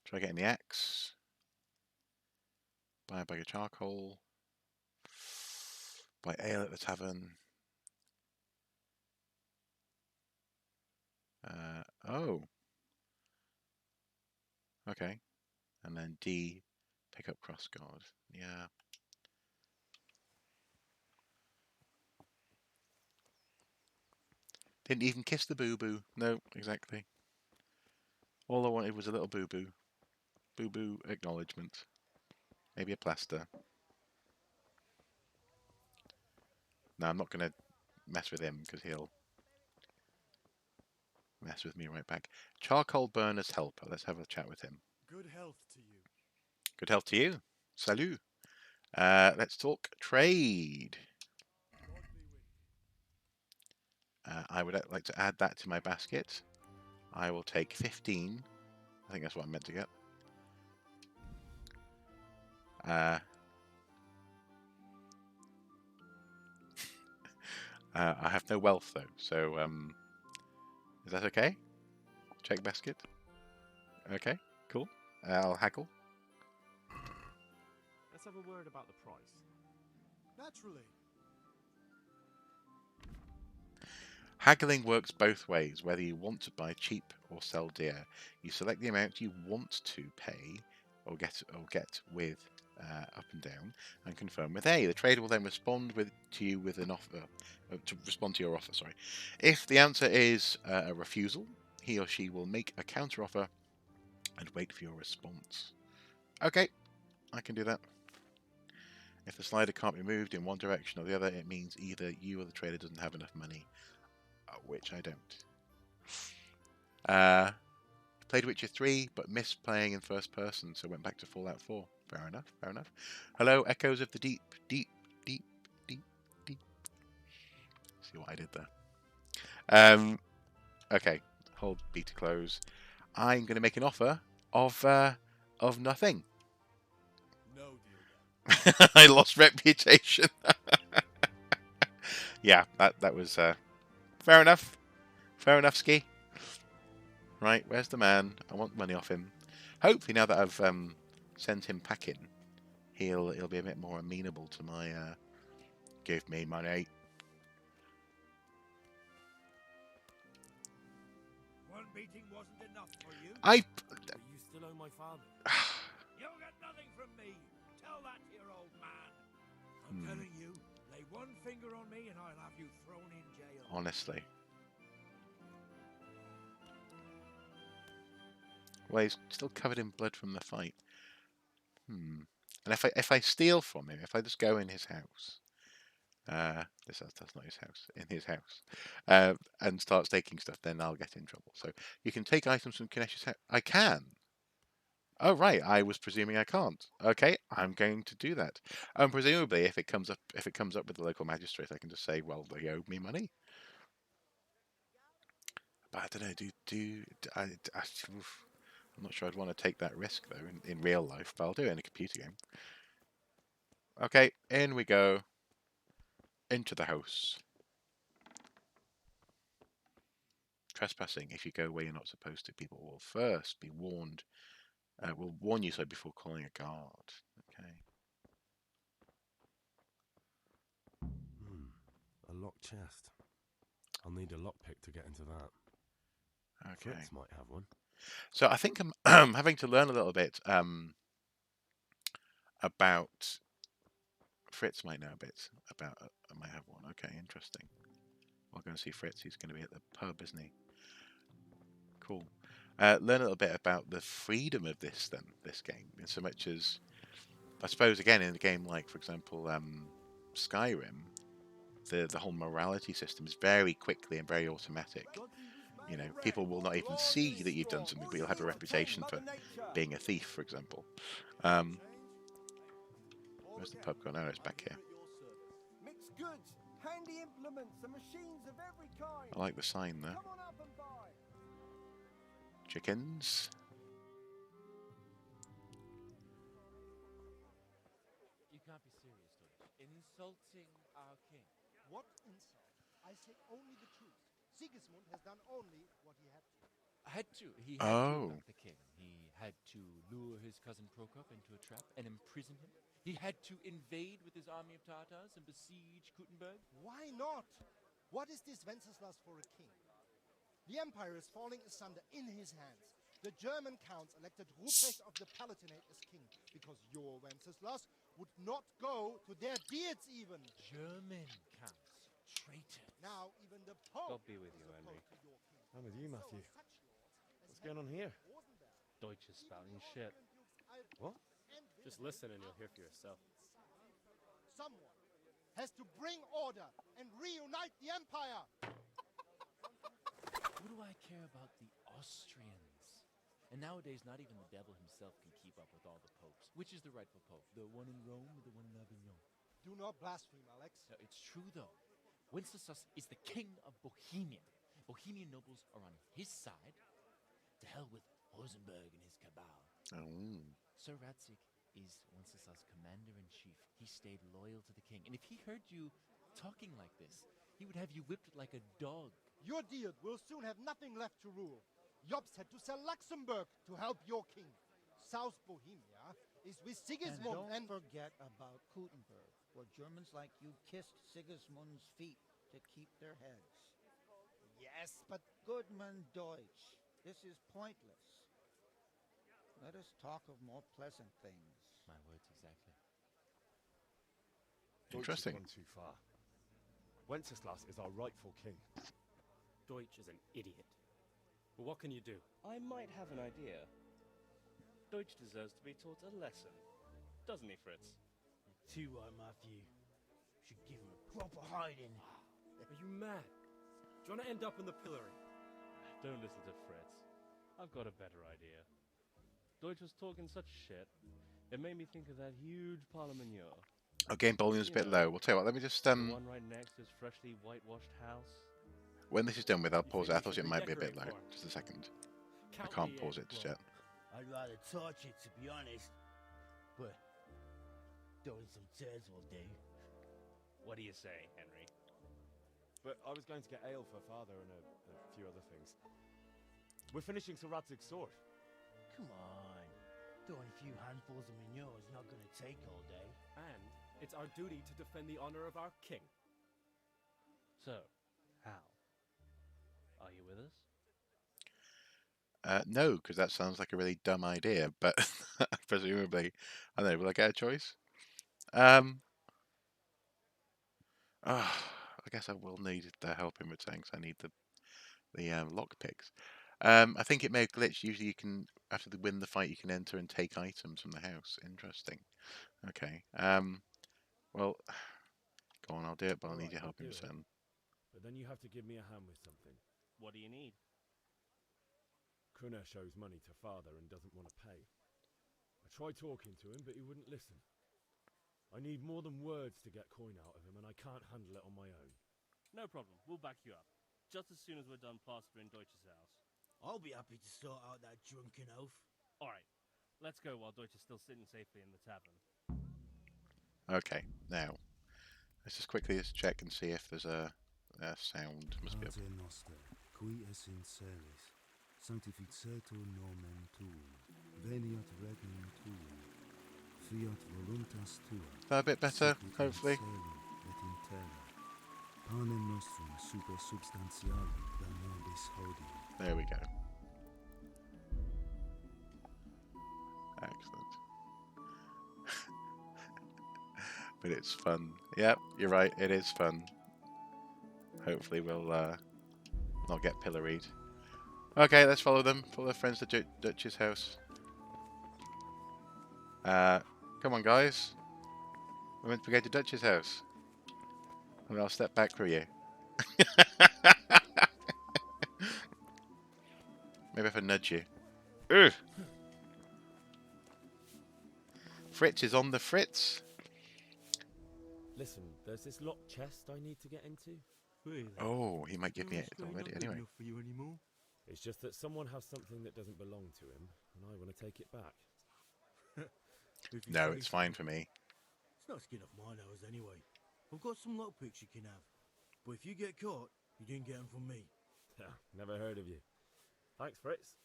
try getting the axe. Buy a bag of charcoal. Buy ale at the tavern. Oh. Okay. And then D, pick up crossguard. Yeah. Didn't even kiss the boo-boo. No, exactly. All I wanted was a little boo-boo. Boo-boo acknowledgement. Maybe a plaster. No, I'm not going to mess with him because he'll mess with me right back. Charcoal burner's helper. Let's have a chat with him. Good health to you. Good health to you. Salut. Let's talk trade. I would like to add that to my basket. I will take 15. I think that's what I'm meant to get. I have no wealth though, so is that okay? Check basket. Okay, cool. I'll haggle. Let's have a word about the price. Naturally. Haggling works both ways, whether you want to buy cheap or sell dear. You select the amount you want to pay or get with up and down and confirm with A. The trader will then respond to your offer. Sorry. If the answer is a refusal, he or she will make a counteroffer and wait for your response. Okay, I can do that. If the slider can't be moved in one direction or the other, it means either you or the trader doesn't have enough money, which I don't. Played Witcher 3, but missed playing in first person, so went back to Fallout 4. Fair enough, fair enough. Hello, Echoes of the Deep, deep, deep, deep, deep. See what I did there. Okay, hold B to close. I'm going to make an offer of nothing. No deal. I lost reputation. Yeah, that was fair enough. Fair enough, Ski. Right, where's the man? I want money off him. Hopefully, now that I've sent him packing, he'll be a bit more amenable to my give me money. One beating wasn't enough for you. You still owe my father. You'll get nothing from me. Tell that to your old man. I'm telling you, lay one finger on me and I'll have you thrown in jail. Honestly. Well, he's still covered in blood from the fight. And if I steal from him, if I just go in his house, that's not his house, in his house, and start taking stuff, then I'll get in trouble. So you can take items from Kanesh's house. I can. Oh right, I was presuming I can't. Okay, I'm going to do that. And presumably, if it comes up with the local magistrate, I can just say, well, they owe me money. But I don't know. I'm not sure I'd want to take that risk though in real life, but I'll do it in a computer game. Okay, in we go. Into the house. Trespassing. If you go where you're not supposed to, people will first be warned. Will warn you so before calling a guard. Okay. A locked chest. I'll need a lockpick to get into that. Okay. Fritz might have one. So I think I'm having to learn a little bit about. Fritz might know a bit about. I might have one. Okay, interesting. We'll go and see Fritz. He's going to be at the pub, isn't he? Cool. Learn a little bit about the freedom of this game, in so much as, I suppose, again, in a game like, for example, Skyrim, the whole morality system is very quickly and very automatic. You know, people will not even see that you've done something, but you'll have a reputation for being a thief, for example. Where's the pub gone? Oh, it's back here. Mixed goods, handy implements, and machines of every kind. I like the sign there. Come on up and buy. Chickens. You can't be serious, Deutsch. Insulting our king. What insult? I say only the truth. Sigismund has done only what he had to. He had to attack the king. He had to lure his cousin Prokop into a trap and imprison him. He had to invade with his army of Tatars and besiege Kuttenberg. Why not? What is this Wenceslas for a king? The empire is falling asunder in his hands. The German counts elected Ruprecht of the Palatinate as king because your Wenceslas would not go to their deeds even. German counts. Traitors. Now even the Pope God be with you, Henry. I'm with you, Matthew. What's going on here? Deutsch is spouting shit. What? Just listen and you'll hear for yourself. Someone has to bring order and reunite the empire. What do I care about the Austrians? And nowadays, not even the devil himself can keep up with all the popes. Which is the rightful pope? The one in Rome or the one in Avignon? Do not blaspheme, Alex. No, it's true, though. Wenceslas is the king of Bohemia. Bohemian nobles are on his side. To hell with Rosenberg and his cabal. Sir Radzig is Wenceslas' commander-in-chief. He stayed loyal to the king. And if he heard you talking like this, he would have you whipped like a dog. Your deed will soon have nothing left to rule. Jobst had to sell Luxembourg to help your king. South Bohemia is with Sigismund and don't forget about Kuttenberg, where Germans like you kissed Sigismund's feet to keep their heads. Yes, but Goodman Deutsch, this is pointless. Let us talk of more pleasant things. My words exactly. Interesting. Deutsch has gone too far. Wenceslas is our rightful king. Deutsch is an idiot. Well, what can you do? I might have an idea. Deutsch deserves to be taught a lesson. Doesn't he, Fritz? Too right, Matthew. Should give him a proper hiding. Are you mad? Do you want to end up in the pillory? Don't listen to Fritz. I've got a better idea. Deutsch was talking such shit, it made me think of that huge parliament. Oh, game volume's a bit low. We'll tell you what, let me just The one right next to his freshly whitewashed house. when this is done with, I'll pause it. I thought it might be a bit low. Just a second. I can't pause it just yet. I'd rather torch it, to be honest. But throwing some turds will do. What do you say, Henry? But I was going to get ale for father and a few other things. We're finishing Sir Radzig's sword. Come on. Throwing a few handfuls of manure is not going to take all day. And it's our duty to defend the honor of our king. So, Hal, are you with us? No, because that sounds like a really dumb idea, but presumably, I don't know, will I get a choice? I guess I will need the help in return because I need the lock picks. I think it may have glitched. Usually you can, after the win the fight, you can enter and take items from the house. Interesting. Okay. Well, go on, I'll do it, but I'll need your help in return. But then you have to give me a hand with something. What do you need? Kunesh owes money to father and doesn't want to pay. I tried talking to him, but he wouldn't listen. I need more than words to get coin out of him, and I can't handle it on my own. No problem, we'll back you up. Just as soon as we're done plastering Deutsch's house. I'll be happy to sort out that drunken oaf. Alright, let's go while Deutsch is still sitting safely in the tavern. Okay, now, let's just quickly check and see if there's a sound. Must be Pater Noster, qui es in celis, sanctificetur nomen tuum, veniat regnum tuum, fiat voluntas tua. Is that a bit better, hopefully? Et in terra. Panem nostrum super substantialem da nobis hodie. There we go. Excellent. But it's fun. Yep, you're right, it is fun. Hopefully we'll not get pilloried. Okay, let's follow them. Follow their friends to Dutch's house. Come on, guys. We're meant to go to Dutch's house. And I'll step back for you. Maybe if I nudge you. Ugh. Fritz is on the fritz. Listen, there's this locked chest I need to get into. Really? Oh, he might give me it already anyway. For you anymore? It's just that someone has something that doesn't belong to him, and I want to take it back. No, it's fine for me. It's not skin off my nose anyway. I've got some lockpicks you can have. But if you get caught, you didn't get them from me. Never heard of you. Thanks, Fritz.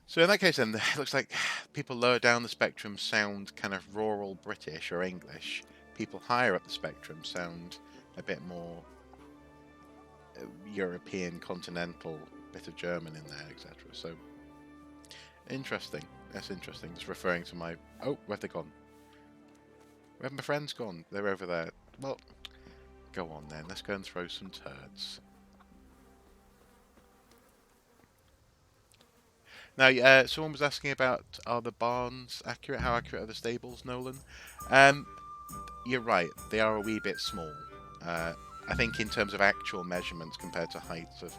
So in that case then, it looks like people lower down the spectrum sound kind of rural British or English. People higher up the spectrum sound a bit more European, continental, bit of German in there, etc. So, interesting. That's interesting. Just referring to my... Oh, where have they gone? Where have my friends gone? They're over there. Well, go on then. Let's go and throw some turds. Now, someone was asking about, are the barns accurate? How accurate are the stables, Nolan? You're right. They are a wee bit small. I think in terms of actual measurements compared to heights of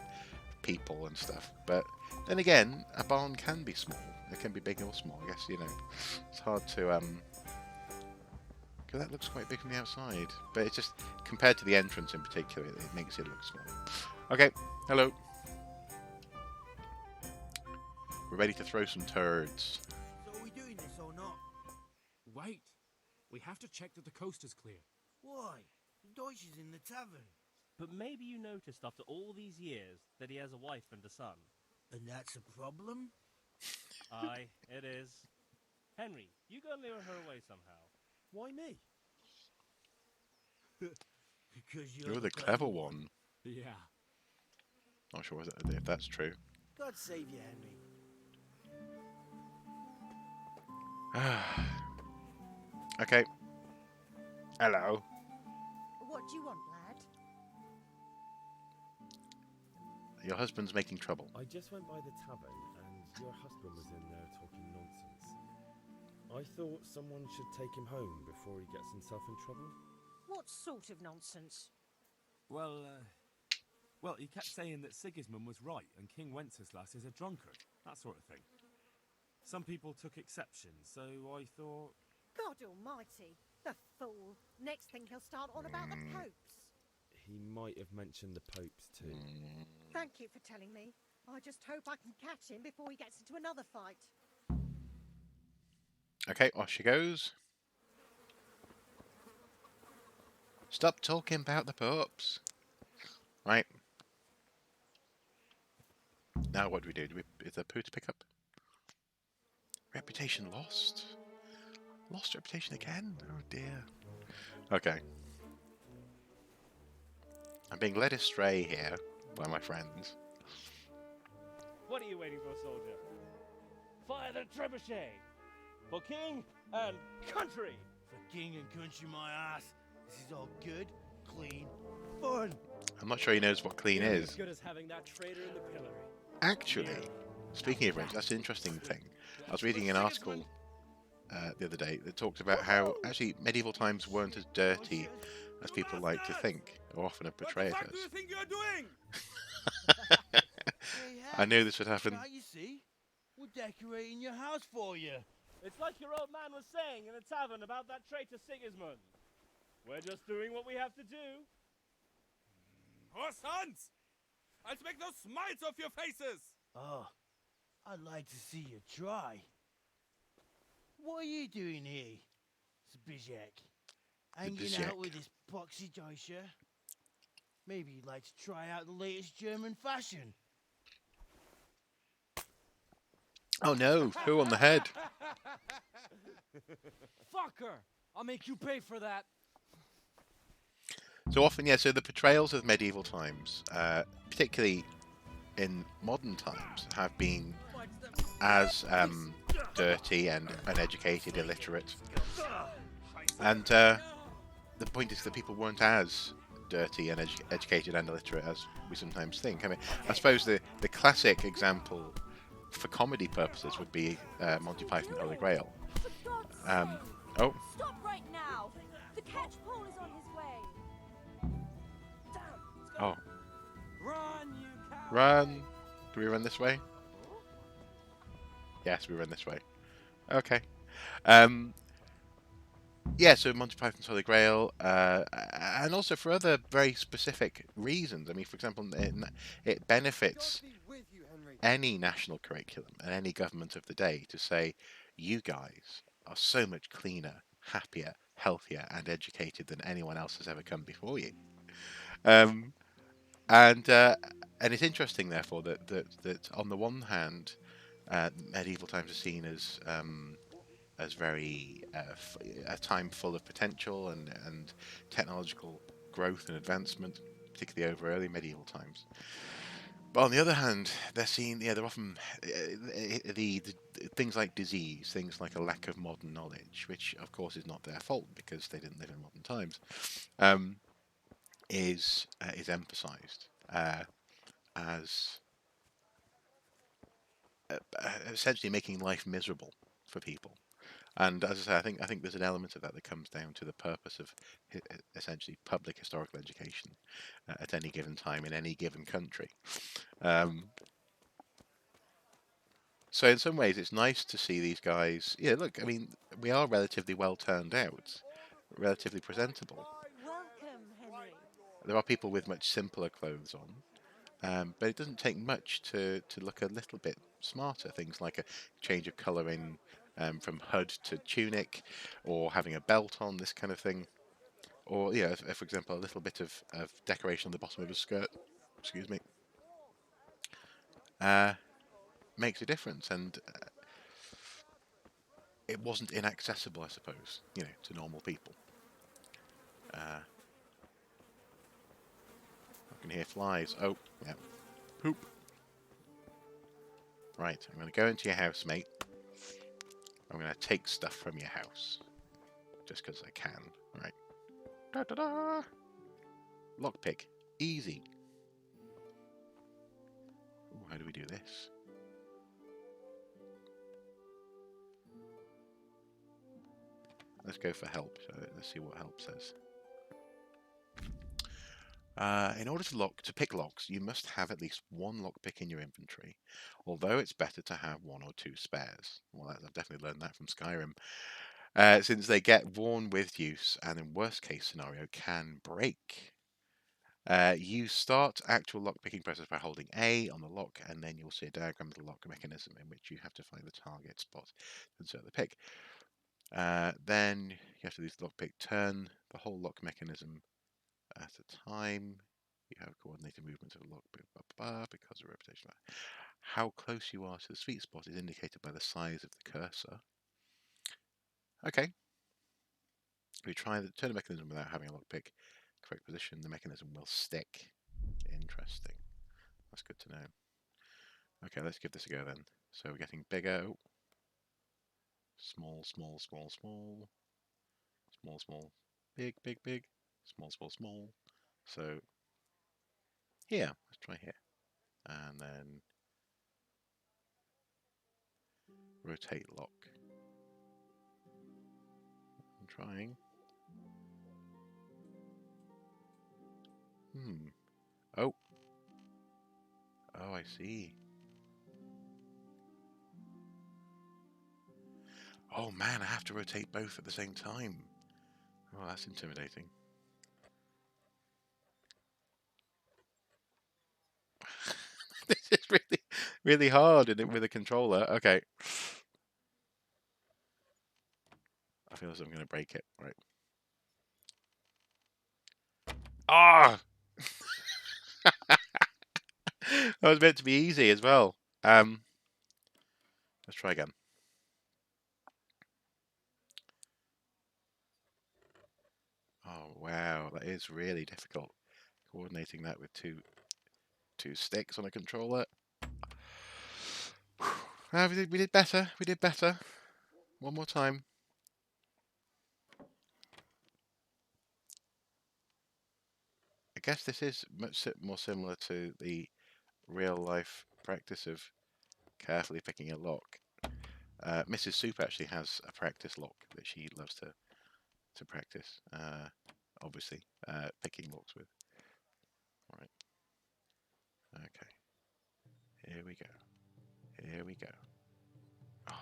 people and stuff. But then again, a barn can be small. It can be big or small. I guess, you know, it's hard to... Because that looks quite big from the outside. But it's just, compared to the entrance in particular, it makes it look small. Okay, hello. We're ready to throw some turds. So are we doing this or not? Wait. We have to check that the coast is clear. Why? Deutsch is in the tavern. But maybe you noticed after all these years that he has a wife and a son. And that's a problem? Aye, it is. Henry, you go and lure her away somehow. Why me? Because You're the clever one. Yeah. Not sure if that's true. God save you, Henry. Okay. Hello. What do you want, lad? Your husband's making trouble. I just went by the tavern and your husband was in there talking nonsense. I thought someone should take him home before he gets himself in trouble. What sort of nonsense? Well, he kept saying that Sigismund was right and King Wenceslas is a drunkard, that sort of thing. Some people took exception, so I thought... God almighty, the fool. Next thing he'll start on about the popes. He might have mentioned the popes too. Thank you for telling me. I just hope I can catch him before he gets into another fight. Okay, off she goes. Stop talking about the popes. Right. Now what do we do? Is there poo to pick up? Reputation lost? Lost reputation again? Oh dear. Okay. I'm being led astray here by my friends. What are you waiting for, soldier? Fire the trebuchet! For king and country! For king and country, my ass. This is all good, clean, fun. I'm not sure he knows what clean Nearly is. as good as having that traitor in the pillory. Actually, speaking of French, that's an interesting thing. I was reading an article the other day that talked about how actually medieval times weren't as dirty as people like to think, or often are portrayed What the fuck do you as. think you're doing? I knew this would happen. Can't you see? We're decorating your house for you. It's like your old man was saying in the tavern about that traitor Sigismund. We're just doing what we have to do. Oh, sons! I'll make those smiles off your faces! Oh, I'd like to see you try. What are you doing here, Zbyszek? Hanging out with this poxy Deutscher? Maybe you'd like to try out the latest German fashion. Oh no, who on the head? Fucker! I'll make you pay for that. So often, yeah, so the portrayals of medieval times, particularly in modern times, have been as dirty and uneducated, illiterate. And the point is that people weren't as dirty and educated and illiterate as we sometimes think. I mean, I suppose the classic example for comedy purposes would be Monty Python and the Holy Grail. Oh. Stop right now! The catch pole is on his way. Oh. Run, you coward! Run! Do we run this way? Yes, we run this way. Okay. Yeah, so Monty Python's Holy Grail, and also for other very specific reasons. I mean, for example, it benefits any national curriculum and any government of the day to say, you guys are so much cleaner, happier, healthier, and educated than anyone else has ever come before you. And it's interesting, therefore, that on the one hand, medieval times are seen as very a time full of potential and technological growth and advancement, particularly over early medieval times. But on the other hand, they're seen, they're often the things like disease, things like a lack of modern knowledge, which of course is not their fault because they didn't live in modern times, is emphasised as essentially making life miserable for people. And as I say, I think there's an element of that comes down to the purpose of essentially public historical education at any given time in any given country. So in some ways, it's nice to see these guys. Yeah, look, I mean, we are relatively well turned out, relatively presentable. Welcome, Henry. There are people with much simpler clothes on, but it doesn't take much to look a little bit smarter. Things like a change of colour in from hood to tunic, or having a belt on, this kind of thing. Or, yeah, for example, a little bit of decoration on the bottom of a skirt, excuse me, makes a difference. And it wasn't inaccessible, I suppose, to normal people. I can hear flies. Oh, yeah. Poop. Right, I'm going to go into your house, mate. I'm going to take stuff from your house. Just because I can. Right. Da-da-da! Lockpick. Easy. how do we do this? Let's go for help. So let's see what help says. In order to pick locks, you must have at least one lockpick in your inventory, although it's better to have one or two spares. Well, I've definitely learned that from Skyrim. Since they get worn with use and in worst case scenario can break. You start actual lockpicking process by holding A on the lock, and then you'll see a diagram of the lock mechanism in which you have to find the target spot to insert the pick. Then you have to use the lockpick, turn the whole lock mechanism at a time. You have coordinated movements of the lock because of repetition. How close you are to the sweet spot is indicated by the size of the cursor. Okay. If you try to turn the mechanism without having a lockpick, correct position, the mechanism will stick. Interesting. That's good to know. Okay, let's give this a go then. So we're getting bigger. Oh. Small, small, small, small. Small, small. Big, big, big. Small, small, small. So here, let's try here. And then rotate lock. I'm trying. Oh. Oh, I see. Oh man, I have to rotate both at the same time. Oh, that's intimidating. This is really, really hard with a controller. Okay. I feel as I'm going to break it. Right. Ah! That was meant to be easy as well. Let's try again. Oh wow, that is really difficult. Coordinating that with two sticks on a controller. We did better. We did better. One more time. I guess this is much more similar to the real life practice of carefully picking a lock. Mrs. Soup actually has a practice lock that she loves to practice. Obviously, picking locks with. All right. Okay. Here we go. Here we go. Oh,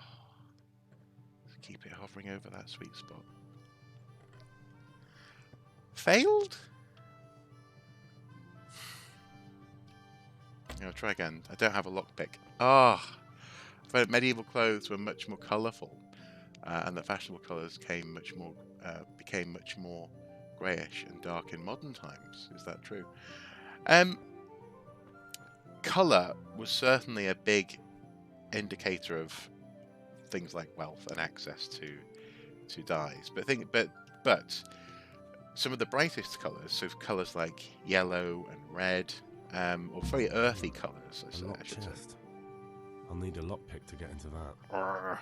let's keep it hovering over that sweet spot. Failed? I'll try again. I don't have a lockpick. Ah, but medieval clothes were much more colourful, and the fashionable colours became much more greyish and dark in modern times. Is that true? Colour was certainly a big indicator of things like wealth and access to dyes. But some of the brightest colours, so colours like yellow and red, or very earthy colours, I should say. I'll need a lockpick to get into that.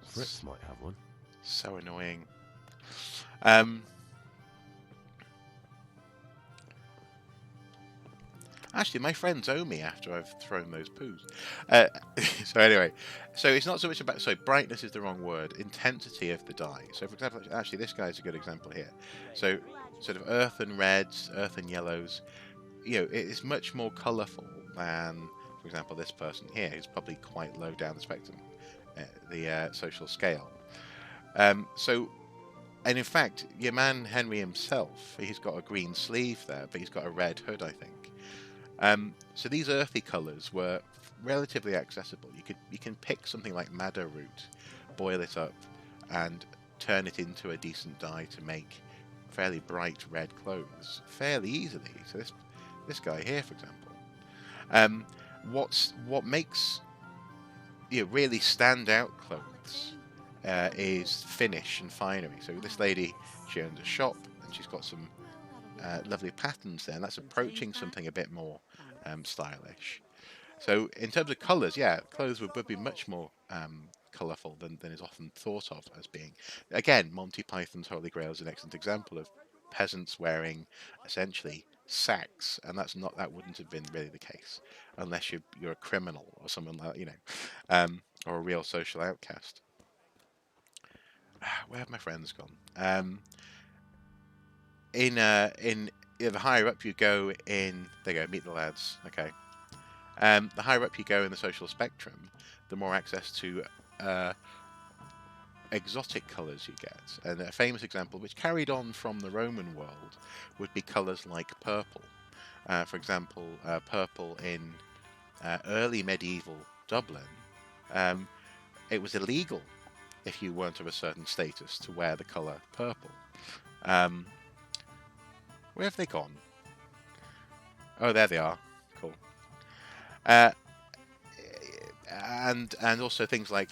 Fritz might have one. So annoying. Actually, my friends owe me after I've thrown those poos. So anyway, so it's not so much about... So brightness is the wrong word. Intensity of the dye. So for example, actually this guy's a good example here. So sort of earth and reds, earth and yellows. You know, it is much more colourful than, for example, this person here, who's probably quite low down the spectrum, the social scale. And in fact, your man Henry himself, he's got a green sleeve there, but he's got a red hood, I think. So these earthy colours were relatively accessible. You can pick something like madder root, boil it up, and turn it into a decent dye to make fairly bright red clothes fairly easily. So this guy here, for example, what makes really stand out clothes is finish and finery. So this lady, she owns a shop and she's got some lovely patterns there, and that's approaching something a bit more stylish. So in terms of colours, yeah, clothes would be much more colourful than is often thought of as being. Again, Monty Python's Holy Grail is an excellent example of peasants wearing essentially sacks, and that wouldn't have been really the case unless you're a criminal or someone like or a real social outcast. Where have my friends gone? The higher up you go in, there you go, meet the lads. Okay. The higher up you go in the social spectrum, the more access to exotic colours you get. And a famous example, which carried on from the Roman world, would be colours like purple. For example, purple in early medieval Dublin, it was illegal if you weren't of a certain status to wear the colour purple. Where have they gone? Oh, there they are. Cool. And also things like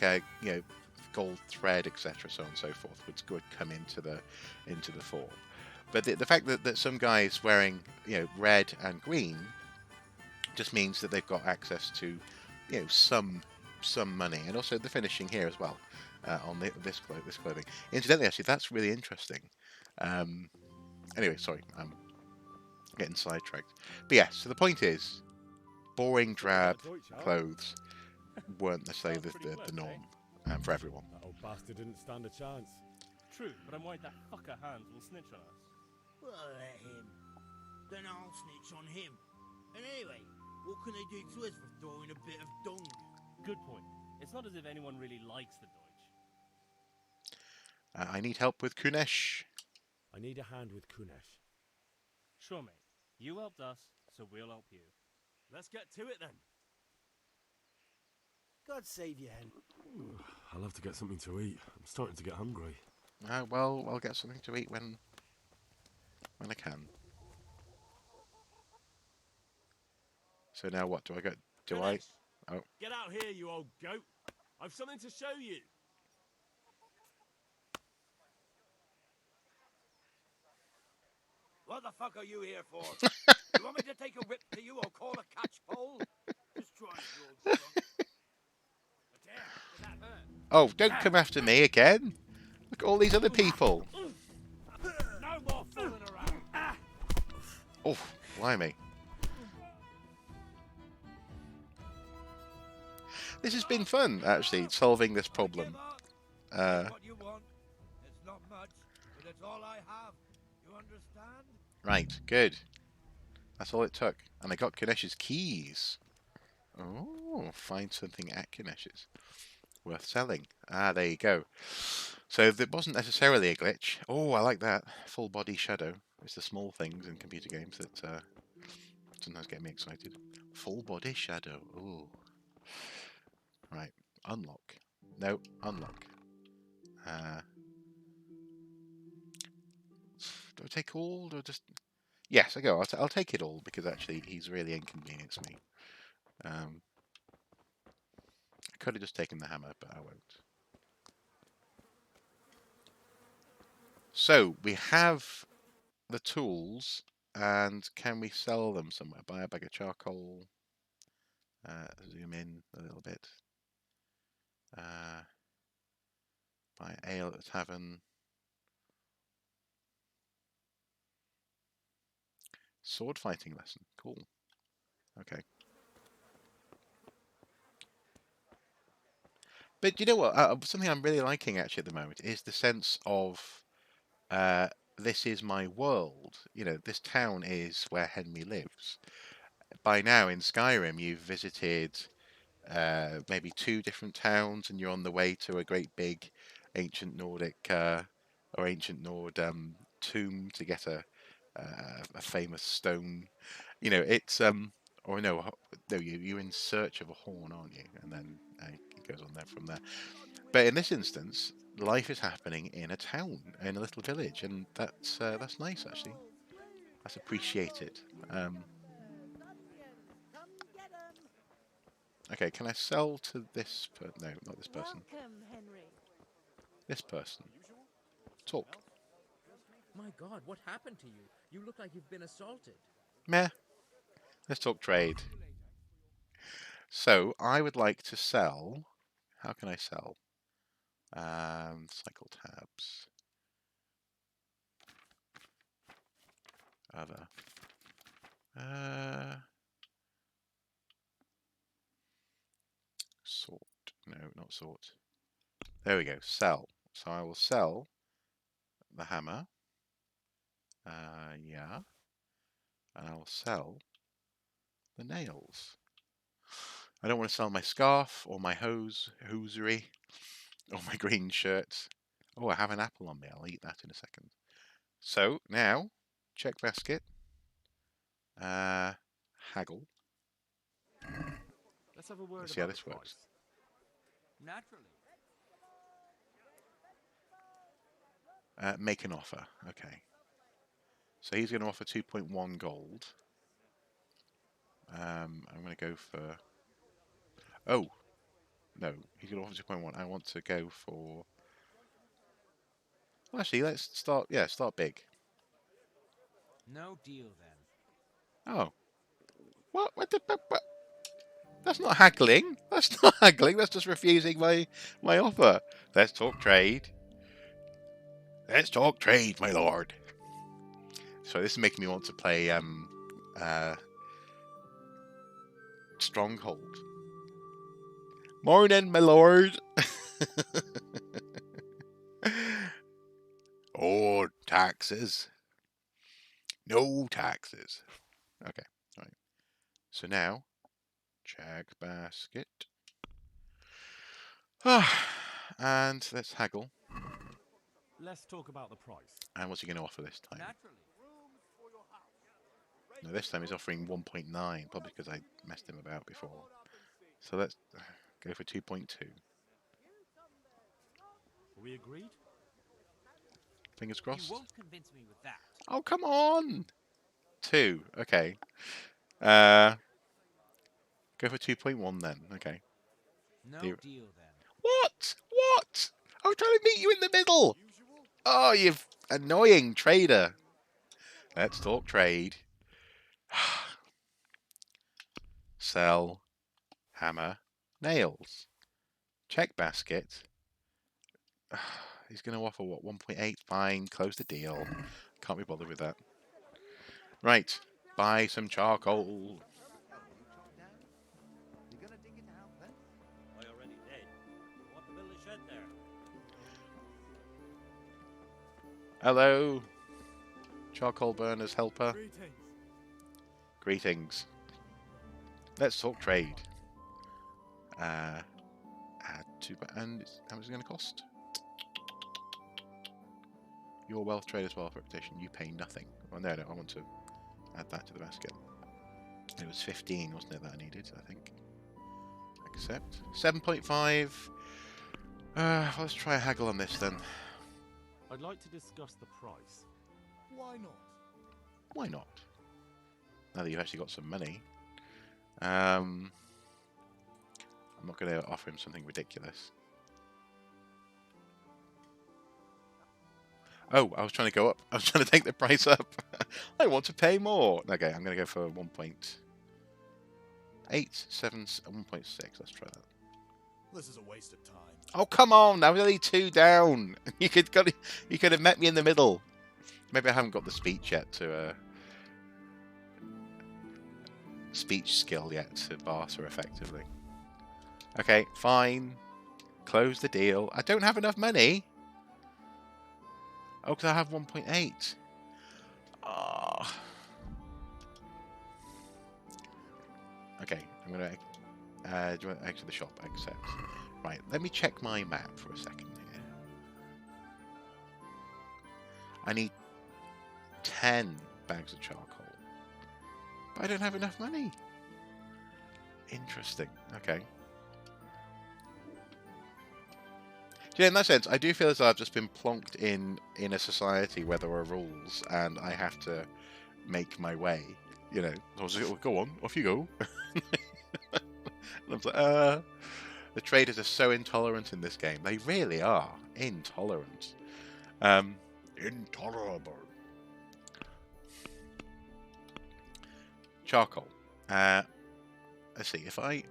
gold thread, etc., so on and so forth, would come into the fore. But the fact that some guys wearing red and green just means that they've got access to some money, and also the finishing here as well on this clothing. Incidentally, actually, that's really interesting. Anyway, sorry, I'm getting sidetracked. But yeah, so the point is, boring, drab clothes weren't necessarily the norm for everyone. That old bastard didn't stand a chance. True, but I'm worried that fucker Hans will snitch on us. Well, let him. Then I'll snitch on him. And anyway, what can they do to us for throwing a bit of dung? Good point. It's not as if anyone really likes the Deutsch. I need help with Kunesh. I need a hand with Kunesh. Sure, mate. You helped us, so we'll help you. Let's get to it then. God save you, Hen. I'll have to get something to eat. I'm starting to get hungry. Well, I'll get something to eat when I can. So now what? Do I go? Do I? Oh. Get out here, you old goat. I've something to show you. What the fuck are you here for? You want me to take a whip to you or call a catch pole? Just try it, you old drunk. Did that hurt? Oh, don't come after me again. Look at all these other people. No more fooling around. Oh, blimey. This has been fun, actually, solving this problem. What you want. It's not much, but it's all I have. You understand? Right, good. That's all it took. And I got Kunesh's keys. Oh, find something at Kunesh's. Worth selling. Ah, there you go. So it wasn't necessarily a glitch. Oh, I like that. Full body shadow. It's the small things in computer games that sometimes get me excited. Full body shadow. Ooh. Right. Unlock. No, unlock. Do I take all? Do I just... Yes, I go. I'll take it all because actually he's really inconvenienced me. I could have just taken the hammer, but I won't. So we have the tools, and can we sell them somewhere? Buy a bag of charcoal. Zoom in a little bit. Buy ale at the tavern. Sword fighting lesson. Cool. Okay. But you know what? Something I'm really liking actually at the moment is the sense of this is my world. You know, this town is where Henry lives. By now in Skyrim, you've visited maybe 2 different towns, and you're on the way to a great big ancient Nordic or ancient Nord tomb to get a famous stone. You know, it's or no, you're in search of a horn, aren't you? And then it goes on there from there. But in this instance, life is happening in a town, in a little village, and that's nice actually. That's appreciated. Okay, can I sell to this person? No, not this person. Welcome, Henry. This person. Talk. My God, what happened to you? You look like you've been assaulted. Meh. Let's talk trade. So, I would like to sell... How can I sell? Cycle tabs. Other. Sort. No, not sort. There we go. Sell. So I will sell the hammer. Yeah. And I will sell the nails. I don't want to sell my scarf or my hosiery or my green shirts. Oh, I have an apple on me. I'll eat that in a second. So now, check basket. Haggle. Let's have a word Let's see how about this the works. price. Naturally. Make an offer. Okay. So he's going to offer 2.1 gold. I'm going to go for... Oh! No, he's going to offer 2.1. I want to go for... Well, actually, let's start... Yeah, start big. No deal then. Oh. What? What? That's not haggling. That's not haggling. That's just refusing my offer. Let's talk trade. Let's talk trade, my lord. So this is making me want to play Stronghold. Morning, my lord. Oh, taxes. No taxes. Okay, all right. So now, check basket. And let's haggle. Let's talk about the price. And what's he going to offer this time? Naturally. No, this time he's offering 1.9, probably because I messed him about before. So let's go for 2.2. We agreed? Fingers crossed. You won't convince me with that. Oh, come on! 2, okay. Go for 2.1 then, okay. No deal then. What? What? I was trying to meet you in the middle! Oh, you annoying trader. Let's talk trade. Sell, hammer, nails. Check basket. He's going to offer, what, 1.8? Fine, close the deal. Can't be bothered with that. Right, buy some charcoal. I already did. Want to build a shed there? Hello. Charcoal burner's helper. Greetings. Greetings. Let's talk trade. Add to... And how much is it going to cost? Your wealth trade as well for reputation. You pay nothing. Well, no, I want to add that to the basket. It was 15, wasn't it, that I needed, I think. Accept. 7.5. Let's try a haggle on this then. I'd like to discuss the price. Why not? Why not? Now that you've actually got some money. I'm not going to offer him something ridiculous. Oh, I was trying to go up. I was trying to take the price up. I want to pay more. Okay, I'm going to go for 1.8, 7, 1.6. Let's try that. This is a waste of time. Oh, come on. I was only 2 down. You could have met me in the middle. Maybe I haven't got the speech yet to... speech skill yet to barter effectively. Okay, fine. Close the deal. I don't have enough money. Oh, because I have 1.8. Oh. Okay, I'm going to... do you want to exit the shop? Accept. Right, let me check my map for a second here. I need 10 bags of charcoal. But I don't have enough money. Interesting. Okay. Yeah, in that sense, I do feel as though I've just been plonked in a society where there are rules and I have to make my way. You know, I was like, go on, off you go. And I was like, the traders are so intolerant in this game. They really are intolerant. Intolerable. Charcoal. Let's see, if I...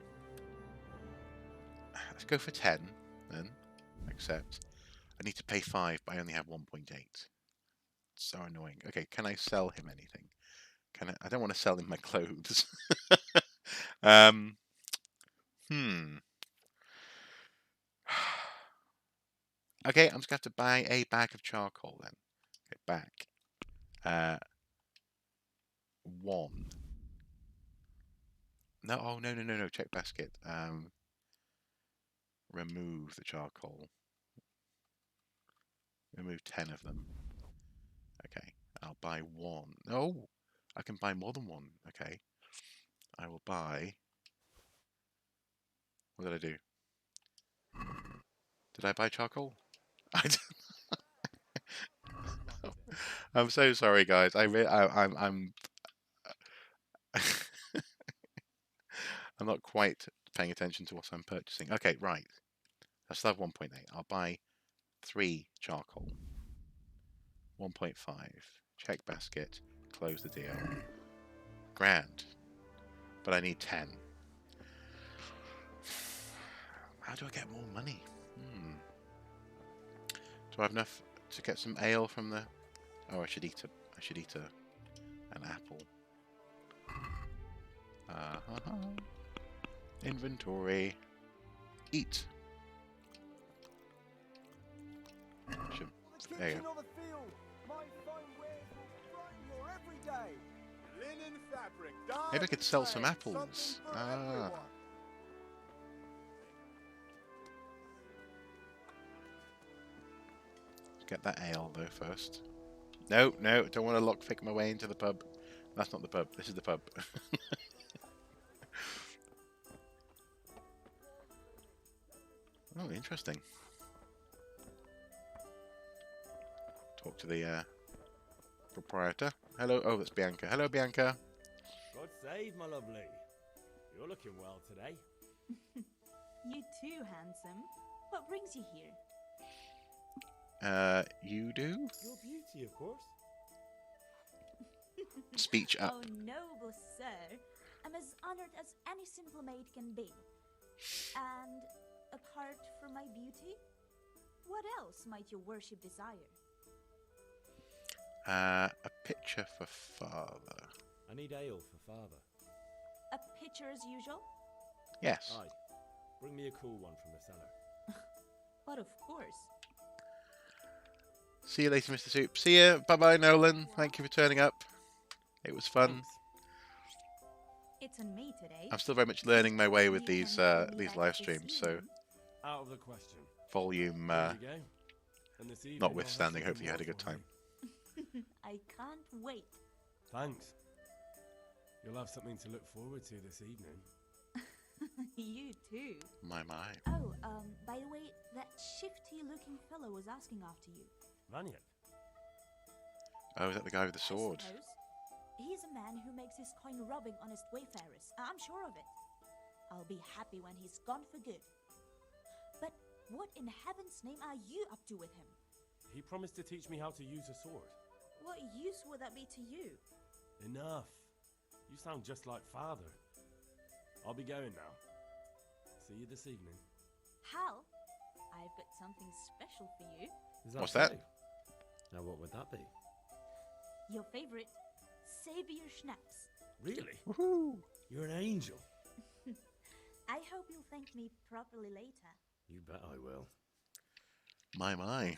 Let's go for 10, then. Accept. I need to pay 5, but I only have 1.8. So annoying. Okay, can I sell him anything? I don't want to sell him my clothes. Okay, I'm just going to have to buy a bag of charcoal then. Okay, back. 1. No, oh, no. Check basket. Remove the charcoal. Remove 10 of them. Okay, I'll buy 1. Oh, I can buy more than 1. Okay. I will buy... What did I do? Did I buy charcoal? I'm so sorry, guys. I'm I'm not quite paying attention to what I'm purchasing. Okay, right. I still have 1.8. I'll buy 3 charcoal. 1.5. Check basket. Close the deal. Grand. But I need 10. How do I get more money? Do I have enough to get some ale from the... Oh, I should eat an apple. Inventory. Eat. There you go. Maybe I could sell some apples. Get that ale though first. No, don't want to lockpick my way into the pub. That's not the pub. This is the pub. Oh, interesting. Talk to the proprietor. Hello. Oh, that's Bianca. Hello, Bianca. God save, my lovely. You're looking well today. You too, handsome. What brings you here? You do? Your beauty, of course. Speech up. Oh, noble sir. I'm as honored as any simple maid can be. And apart from my beauty, what else might your worship desire? A pitcher for father. I need ale for father. A pitcher as usual? Yes. Aye. Bring me a cool one from the cellar. But of course. See you later, Mr. Soup. See ya. Bye-bye, Nolan. Thank you for turning up. It was fun. Thanks. It's on me today. I'm still very much learning my way with these live streams, so Out of the question. volume There you go. And this evening notwithstanding, I'll have hopefully you had a good something time. I can't wait. Thanks. You'll have something to look forward to this evening. You too. My. Oh, by the way, that shifty-looking fellow was asking after you. Vanya. Oh, is that the guy with the sword? I suppose. He's a man who makes his coin robbing honest wayfarers. I'm sure of it. I'll be happy when he's gone for good. But what in heaven's name are you up to with him? He promised to teach me how to use a sword. What use would that be to you? Enough. You sound just like father. I'll be going now. See you this evening. Hal, I've got something special for you. What's that? Now what would that be? Your favorite Savior Schnapps. Really? Woohoo! You're an angel. I hope you'll thank me properly later. You bet I will. My.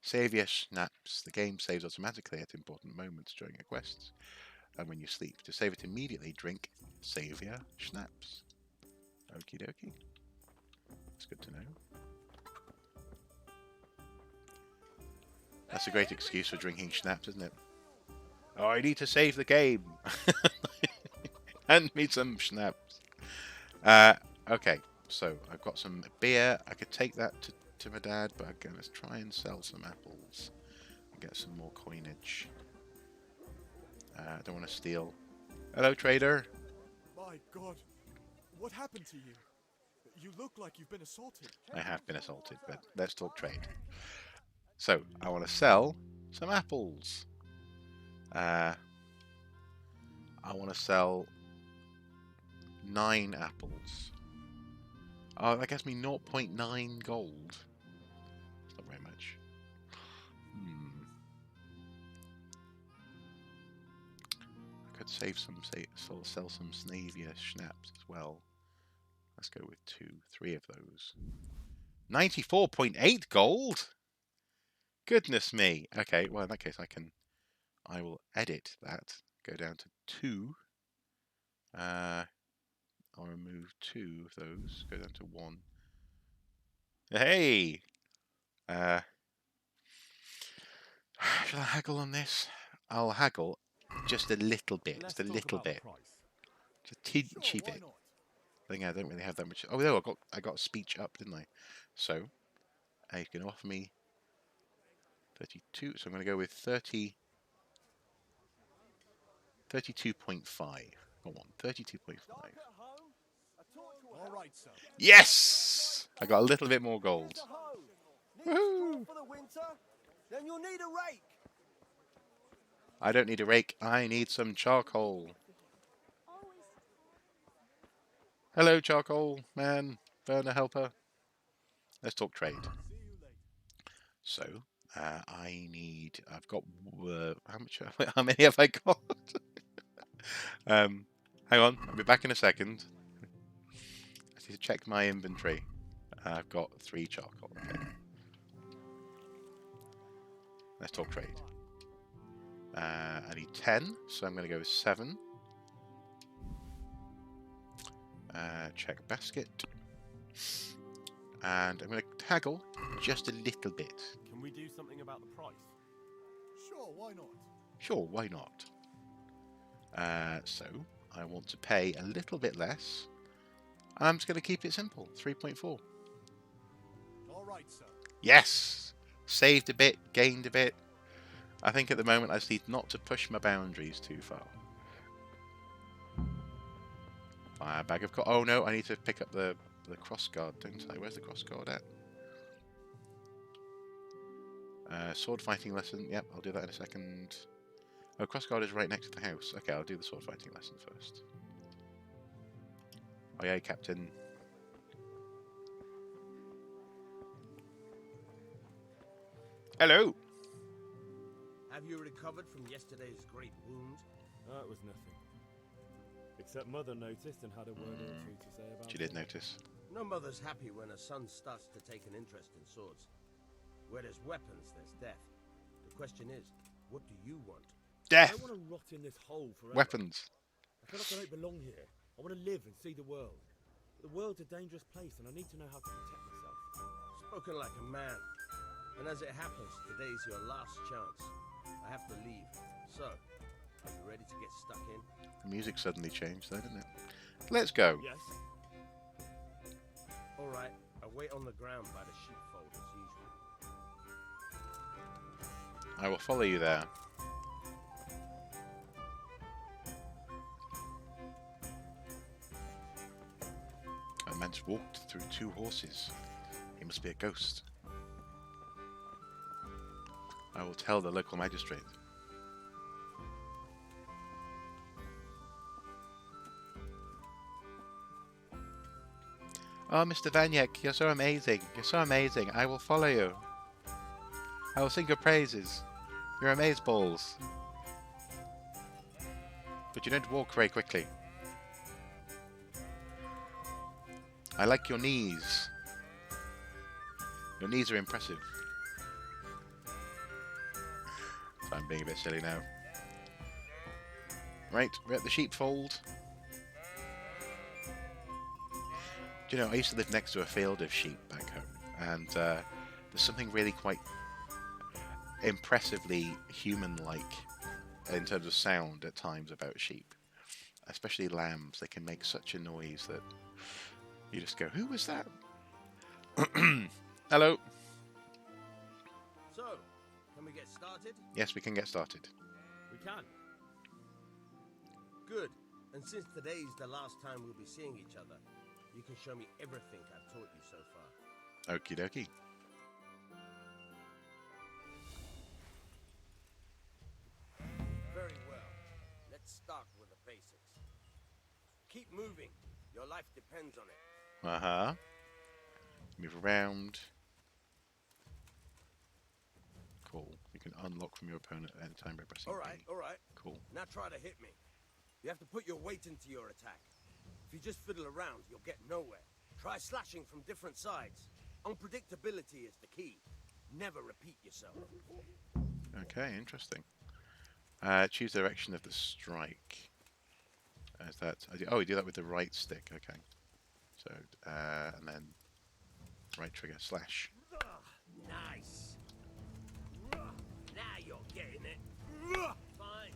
Saviour Snaps. The game saves automatically at important moments during a quest. And when you sleep, to save it immediately, drink Saviour Schnapps. Okie dokie. That's good to know. That's a great excuse for drinking schnapps, isn't it? Oh, I need to save the game. Hand me some schnapps. Okay, so I've got some beer. I could take that to my dad, but again, let's try and sell some apples and get some more coinage. I don't want to steal. Hello, trader. My God, what happened to you? You look like you've been assaulted. I have been assaulted, but let's talk trade. So, I want to sell some apples. I want to sell 9 apples. Oh, that gets me 0.9 gold. That's not very much. could save some, sell some Snavia schnapps as well. Let's go with 3 of those. 94.8 gold? Goodness me. Okay, well in that case I will edit that. Go down to 2. I'll remove 2 of those. Go down to 1. Hey! Shall I haggle on this? I'll haggle just a little bit. Just a little bit. Just a teensy bit. I think I don't really have that much. Oh no, I got speech up, didn't I? So you can offer me 32. So I'm going to go with 32.5. Come on, 32.5. All right, sir. Yes! I got a little bit more gold. Woohoo! For the winter, then you'll need a rake. I don't need a rake. I need some charcoal. Hello, charcoal man, burner helper. Let's talk trade. So, I've got, how much, how many have I got? Hang on, I'll be back in a second. I need to check my inventory. I've got 3 charcoal. Okay. Let's talk trade. I need 10, so I'm going to go with 7. Check basket. And I'm going to haggle just a little bit. Can we do something about the price? Sure, why not? Sure, why not? So, I want to pay a little bit less. I'm just going to keep it simple. 3.4. All right, sir. Yes! Saved a bit, gained a bit. I think at the moment I just need not to push my boundaries too far. Fire bag of oh no, I need to pick up the crossguard, don't I? Where's the crossguard at? Sword fighting lesson. Yep, I'll do that in a second. Oh, crossguard is right next to the house. Okay, I'll do the sword fighting lesson first. Oh yeah, Captain. Hello. Have you recovered from yesterday's great wound? That was nothing. Except Mother noticed and had a word or two to say about it. She did notice. No mother's happy when her son starts to take an interest in swords. Where there's weapons, there's death. The question is, what do you want? Death! I want to rot in this hole forever. Weapons. I feel like I don't belong here. I want to live and see the world. The world's a dangerous place and I need to know how to protect myself. Spoken like a man. And as it happens, today's your last chance. I have to leave. So, are you ready to get stuck in? The music suddenly changed though, didn't it? Let's go. Yes. Alright, I wait on the ground by the sheepfold as usual. I will follow you there. A man's walked through 2 horses. He must be a ghost. I will tell the local magistrate. Oh, Mr. Vanyek, you're so amazing. You're so amazing. I will follow you. I will sing your praises. You're amazeballs. But you don't walk very quickly. I like your knees. Your knees are impressive. So I'm being a bit silly now. Right, we're at the sheepfold. Do you know, I used to live next to a field of sheep back home, and there's something really quite impressively human-like in terms of sound at times about sheep. Especially lambs, they can make such a noise that you just go, who was that? Hello. So, can we get started? Yes, we can get started. We can. Good. And since today's the last time we'll be seeing each other, you can show me everything I've taught you so far. Okie dokie. Very well. Let's start with the basics. Keep moving. Your life depends on it. Uh-huh. Move around. Cool. You can unlock from your opponent at any time by pressing All right, B. all right. Cool. Now try to hit me. You have to put your weight into your attack. If you just fiddle around, you'll get nowhere. Try slashing from different sides. Unpredictability is the key. Never repeat yourself. Okay, interesting. Choose the direction of the strike. Is that? Oh, we do that with the right stick. Okay. So, and then right trigger slash. Nice. Now you're getting it. Fine.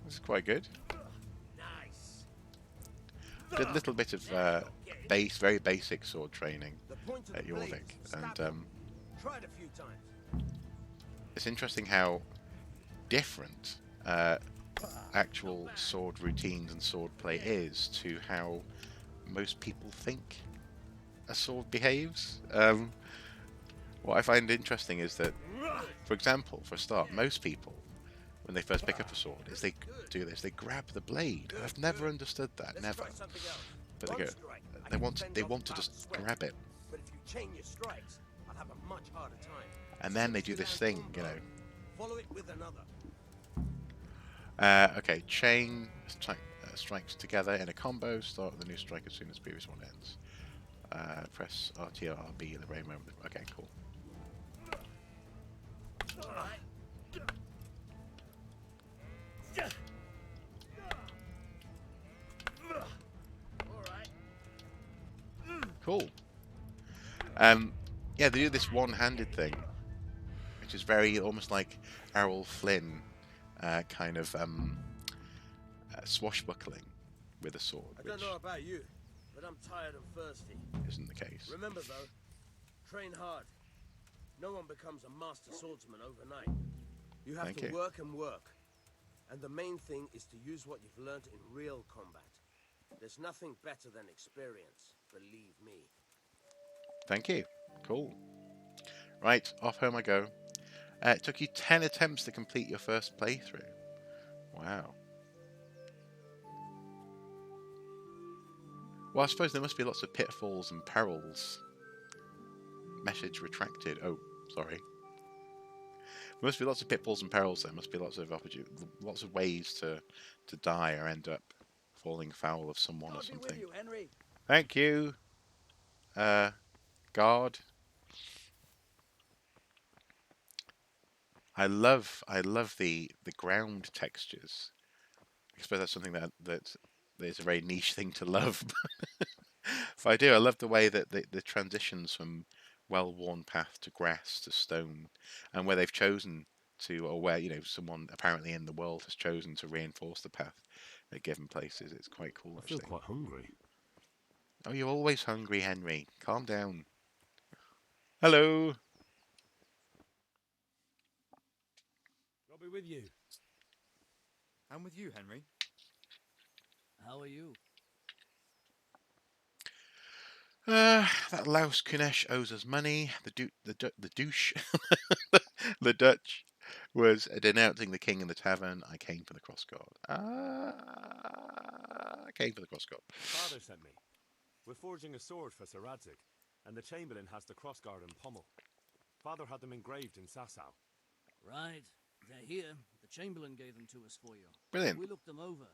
This is quite good. Nice. Did a little bit of very basic sword training at Jorvik, and Try it a few times. it's interesting how different actual sword routines and sword play is to how most people think a sword behaves. What I find interesting is that, for example, for a start, most people, when they first pick up a sword, is they do this, they grab the blade. I've never understood that, never. But they want to just grab it. But if you chain your strikes, I'll have a much harder time. And then they do this thing, you know. Follow it with another. Okay, chain strikes together in a combo. Start the new strike as soon as the previous one ends. Press RT or RB at the very moment. Okay, cool. Cool. Yeah, they do this one-handed thing, which is very almost like Errol Flynn kind of swashbuckling with a sword. I don't know about you, but I'm tired and thirsty. Isn't the case. Remember though, train hard. No one becomes a master swordsman overnight. You have to work and work. And the main thing is to use what you've learned in real combat. There's nothing better than experience, believe me. Thank you. Cool. Right, off home I go. It took you 10 attempts to complete your first playthrough. Wow. Well, I suppose there must be lots of pitfalls and perils. Message retracted. Oh, sorry. There must be lots of pitfalls and perils. There must be lots of lots of ways to die or end up falling foul of someone or something. You, Henry. Thank you, guard. I love the ground textures. I suppose that's something that is a very niche thing to love. But I do. I love the way that the transitions from well-worn path to grass to stone, and where they've chosen to, or where someone apparently in the world has chosen to reinforce the path at given places. It's quite cool. Actually. I feel quite hungry. Oh, you're always hungry, Henry. Calm down. Hello. I'll be with you. I'm with you, Henry. How are you? That louse Kunesh owes us money. The douche, the Dutch, was denouncing the king in the tavern. I came for the crossguard. I came for the crossguard. Father sent me. We're forging a sword for Sir Radzig, and the Chamberlain has the crossguard and pommel. Father had them engraved in Sasau. Right. They're here. The Chamberlain gave them to us for you. Brilliant. We looked them over.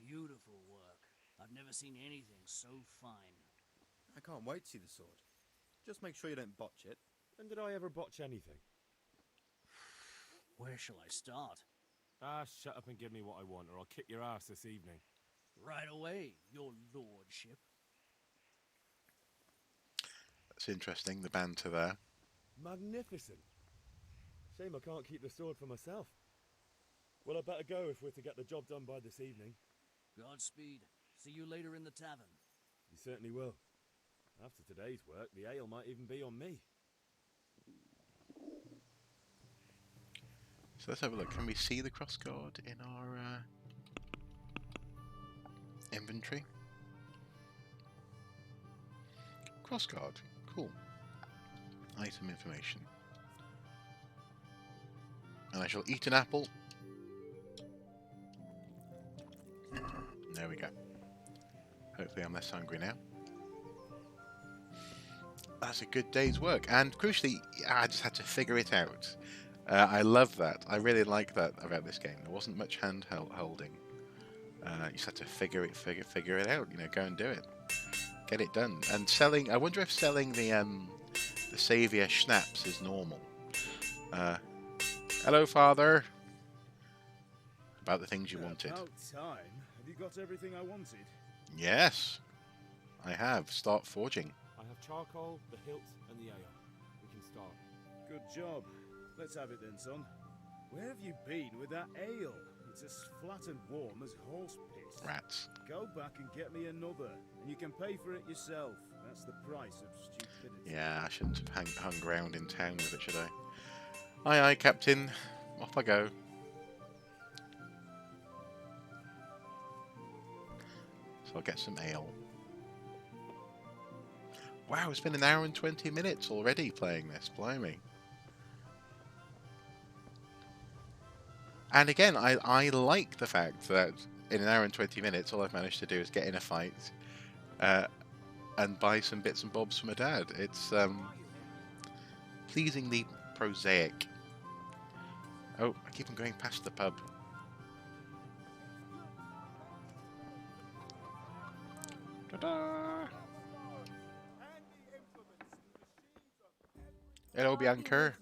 Beautiful work. I've never seen anything so fine. I can't wait to see the sword. Just make sure you don't botch it. When did I ever botch anything? Where shall I start? Shut up and give me what I want, or I'll kick your ass this evening. Right away, your lordship. That's interesting, the banter there. Magnificent. Shame I can't keep the sword for myself. Well, I better go if we're to get the job done by this evening. Godspeed. See you later in the tavern. You certainly will. After today's work, the ale might even be on me. So let's have a look. Can we see the crossguard in our inventory? Crossguard. Cool. Item information. And I shall eat an apple. There we go. Hopefully I'm less hungry now. That's a good day's work. And crucially, I just had to figure it out. I love that. I really like that about this game. There wasn't much hand holding. You just have to figure it out. You know, go and do it, get it done. And selling. I wonder if selling the saviour schnapps is normal. Hello, Father. About the things you wanted. About time. Have you got everything I wanted? Yes, I have. Start forging. I have charcoal, the hilt, and the ale. We can start. Good job. Let's have it then, son. Where have you been with that ale? It's as flat and warm as horse piss. Rats. Go back and get me another, and you can pay for it yourself. That's the price of stupidity. Yeah, I shouldn't have hung around in town with it, should I? Aye, aye, Captain. Off I go. So I'll get some ale. Wow, it's been an hour and 20 minutes already playing this. Blimey. And again, I like the fact that in an hour and 20 minutes, all I've managed to do is get in a fight and buy some bits and bobs from my dad. It's pleasingly prosaic. Oh, I keep on going past the pub. Ta-da! Hello, Bianca.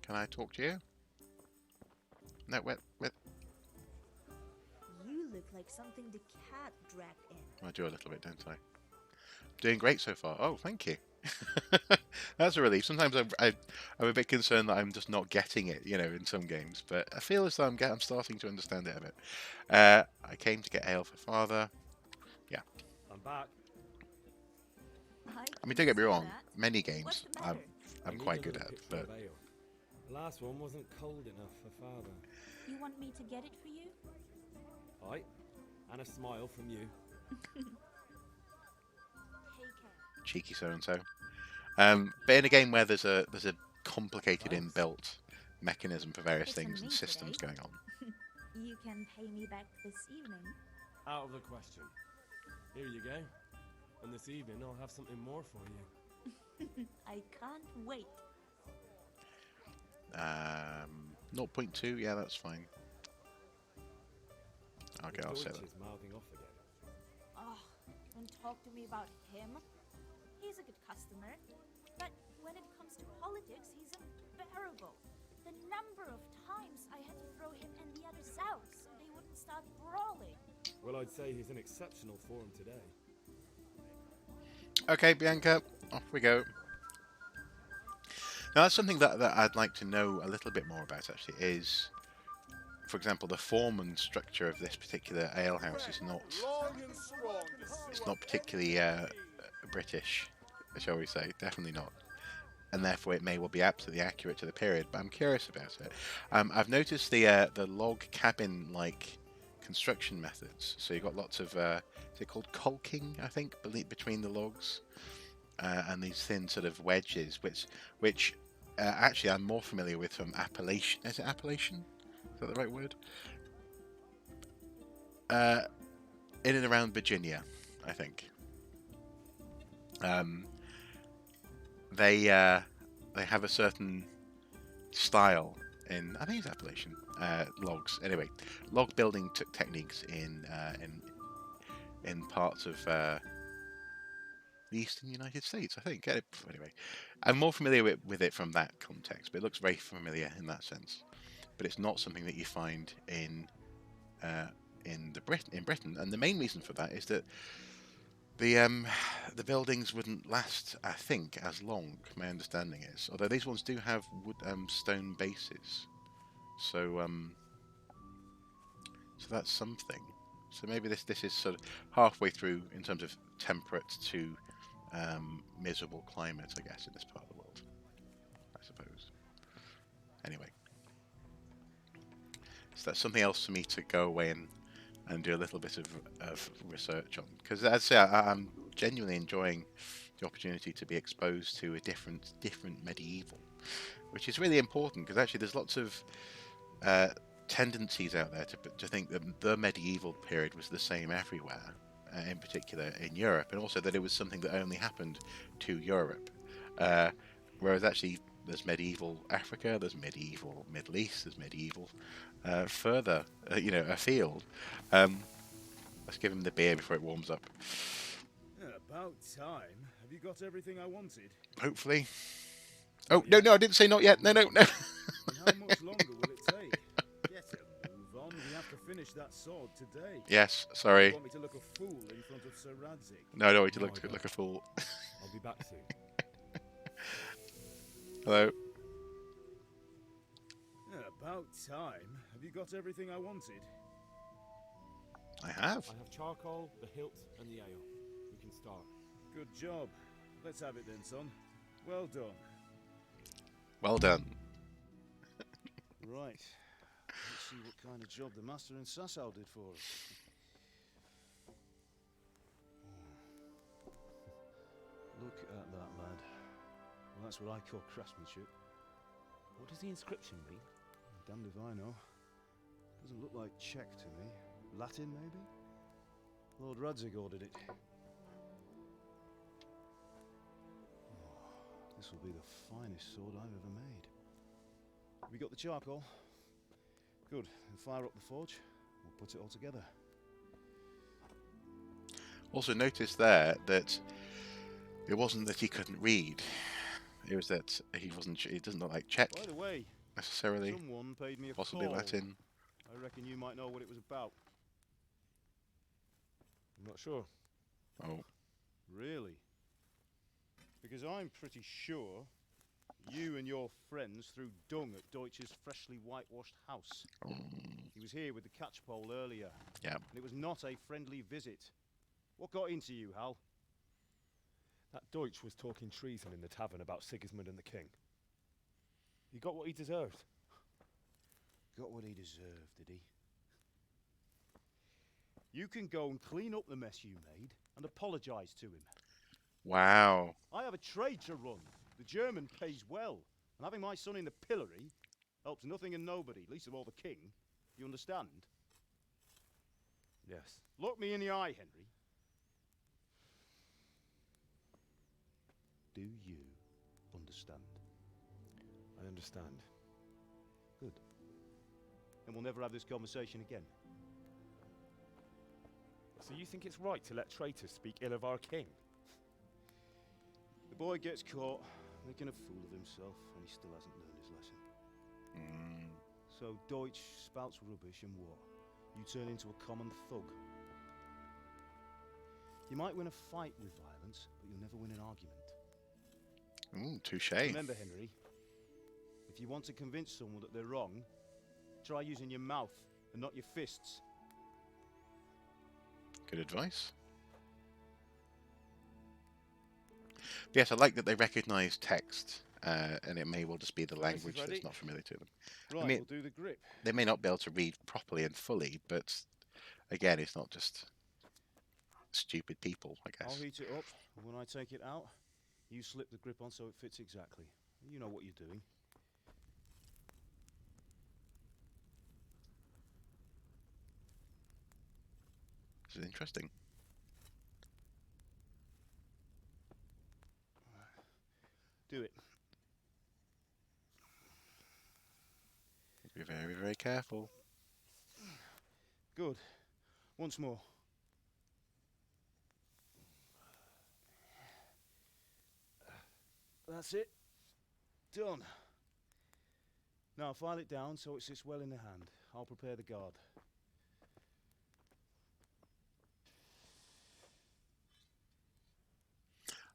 Can I talk to you? No, wait. You look like something the cat dragged in. I do a little bit, don't I? Doing great so far. Oh, thank you. That's a relief. Sometimes I'm a bit concerned that I'm just not getting it, you know, in some games. But I feel as though I'm starting to understand it a bit. I came to get ale for Father. Yeah. I'm back. I mean, don't get me wrong. Many games I'm quite good at, but the last one wasn't cold enough for Father. You want me to get it for you? Aye, and a smile from you. Take care. Cheeky so-and-so. But in a game where there's a complicated inbuilt mechanism for various things and systems going on. You can pay me back this evening. Out of the question. Here you go. And this evening I'll have something more for you. I can't wait. 0.2, yeah, that's fine. Okay, I'll say that. Mouthing off again. Oh, don't talk to me about him. He's a good customer, but when it comes to politics, he's unbearable. The number of times I had to throw him and the others out so they wouldn't start brawling. Well, I'd say he's in exceptional form today. Okay, Bianca, off we go. Now, that's something that I'd like to know a little bit more about, actually, is, for example, the form and structure of this particular alehouse is not particularly British, shall we say. Definitely not. And therefore, it may well be absolutely accurate to the period, but I'm curious about it. I've noticed the log cabin-like construction methods. So you've got lots of, is it called caulking, I think, between the logs? And these thin sort of wedges, which actually I'm more familiar with from Appalachian. Is it Appalachian? Is that the right word? In and around Virginia, I think. They have a certain style in, I think it's Appalachian logs. Anyway, log building techniques in parts of the eastern United States, I think. Anyway, I'm more familiar with it from that context, but it looks very familiar in that sense. But it's not something that you find in Britain, and the main reason for that is that the buildings wouldn't last, I think, as long. My understanding is, although these ones do have wood stone bases, so that's something. So maybe this is sort of halfway through in terms of temperate to miserable climate, I guess, in this part of the world, I suppose. Anyway, so that's something else for me to go away and do a little bit of research on, because as I say, I'm genuinely enjoying the opportunity to be exposed to a different medieval, which is really important, because actually there's lots of tendencies out there to think that the medieval period was the same everywhere, in particular in Europe, and also that it was something that only happened to Europe, whereas actually There's medieval Africa, there's medieval Middle East, there's medieval further, afield. Let's give him the beer before it warms up. About time. Have you got everything I wanted? Hopefully. Oh, no, I didn't say not yet. No. And how much longer will it take? Get a move on. We have to finish that sword today. Yes, sorry. You want me to look a fool in front of Sir Radzik? No, I don't want you to look like a fool. I'll be back soon. Hello. About time. Have you got everything I wanted? I have. I have charcoal, the hilt, and the ale. We can start. Good job. Let's have it then, son. Well done. Well done. Right. Let's see what kind of job the master in Sasau did for us. Look at that, lad. Well, that's what I call craftsmanship. What does the inscription mean? Damned if I know. Doesn't look like Czech to me. Latin, maybe? Lord Radzik ordered it. This will be the finest sword I've ever made. Have you got the charcoal? Good. Then fire up the forge. We'll put it all together. Also notice there that it wasn't that he couldn't read. It was that he wasn't. It doesn't look like Czech By the way, necessarily. someone paid me a Possibly call. Latin. I reckon you might know what it was about. I'm not sure. Oh. Really? Because I'm pretty sure you and your friends threw dung at Deutsch's freshly whitewashed house. He was here with the catchpole earlier. Yeah. And it was not a friendly visit. What got into you, Hal? That Deutsch was talking treason in the tavern about Sigismund and the king. He got what he deserved. Got what he deserved, did he? You can go and clean up the mess you made and apologise to him. Wow. I have a trade to run. The German pays well. And having my son in the pillory helps nothing and nobody, least of all the king. You understand? Yes. Look me in the eye, Henry. Do you understand? I understand. Good. Then we'll never have this conversation again. So you think it's right to let traitors speak ill of our king? The boy gets caught, making a fool of himself, and he still hasn't learned his lesson. So Deutsch spouts rubbish, and what? You turn into a common thug. You might win a fight with violence, but you'll never win an argument. Touche. Remember, Henry, if you want to convince someone that they're wrong, try using your mouth and not your fists. Good advice. Yes, I like that they recognise text, and it may well just be the language that's not familiar to them. Right, I mean, we'll do the grip. they may not be able to read properly and fully, but again, it's not just stupid people, I guess. I'll heat it up, and when I take it out, you slip the grip on so it fits exactly. You know what you're doing. This is interesting. Do it. Be very, very careful. Good. Once more. That's it. Done. Now file it down so it sits well in the hand. I'll prepare the guard.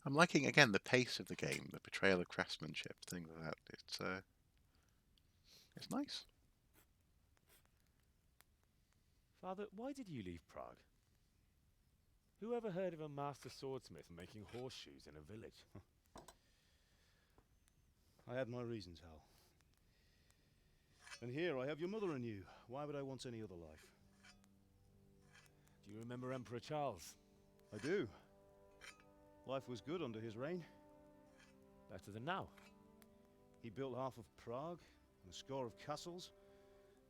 I'm liking again the pace of the game, the portrayal of craftsmanship, things like that. It's nice. Father, why did you leave Prague? Who ever heard of a master swordsmith making horseshoes in a village? I had my reasons, Hal. And here I have your mother and you. Why would I want any other life? Do you remember Emperor Charles? I do. Life was good under his reign. Better than now. He built half of Prague and a score of castles,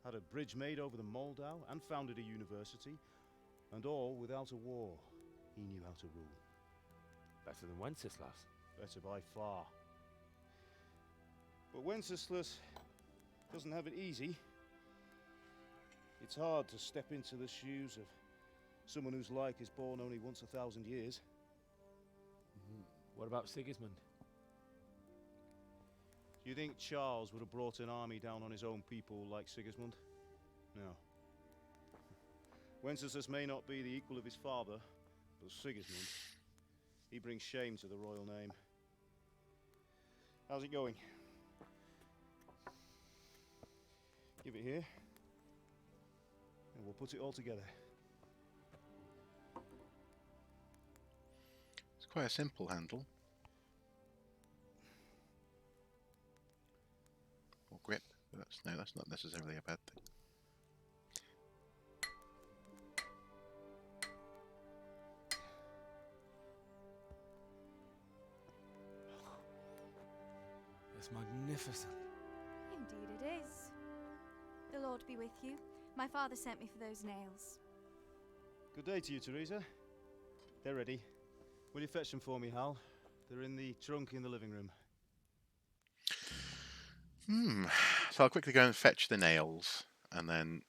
had a bridge made over the Moldau, and founded a university, and all without a war. He knew how to rule. Better than Wenceslas. Better by far. But Wenceslas doesn't have it easy. It's hard to step into the shoes of someone whose like is born only once 1,000 years. What about Sigismund? Do you think Charles would have brought an army down on his own people like Sigismund? No. Wenceslas may not be the equal of his father, but Sigismund, he brings shame to the royal name. How's it going? Give it here, and we'll put it all together. It's quite a simple handle. Or grip. That's not necessarily a bad thing. It's magnificent. Indeed it is. The Lord be with you. My father sent me for those nails. Good day to you, Teresa. They're ready. Will you fetch them for me, Hal? They're in the trunk in the living room. So I'll quickly go and fetch the nails, and then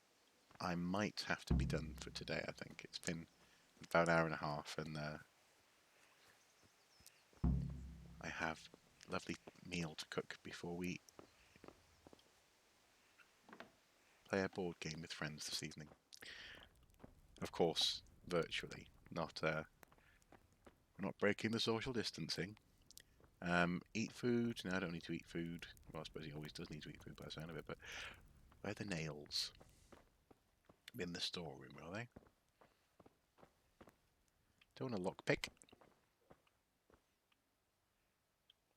I might have to be done for today, I think. It's been about an hour and a half, and I have a lovely meal to cook before we play a board game with friends this evening. Of course, virtually, not breaking the social distancing. Eat food. No, I don't need to eat food. Well, I suppose he always does need to eat food by the sound of it, but where are the nails? In the storeroom, are they? Don't want a lockpick.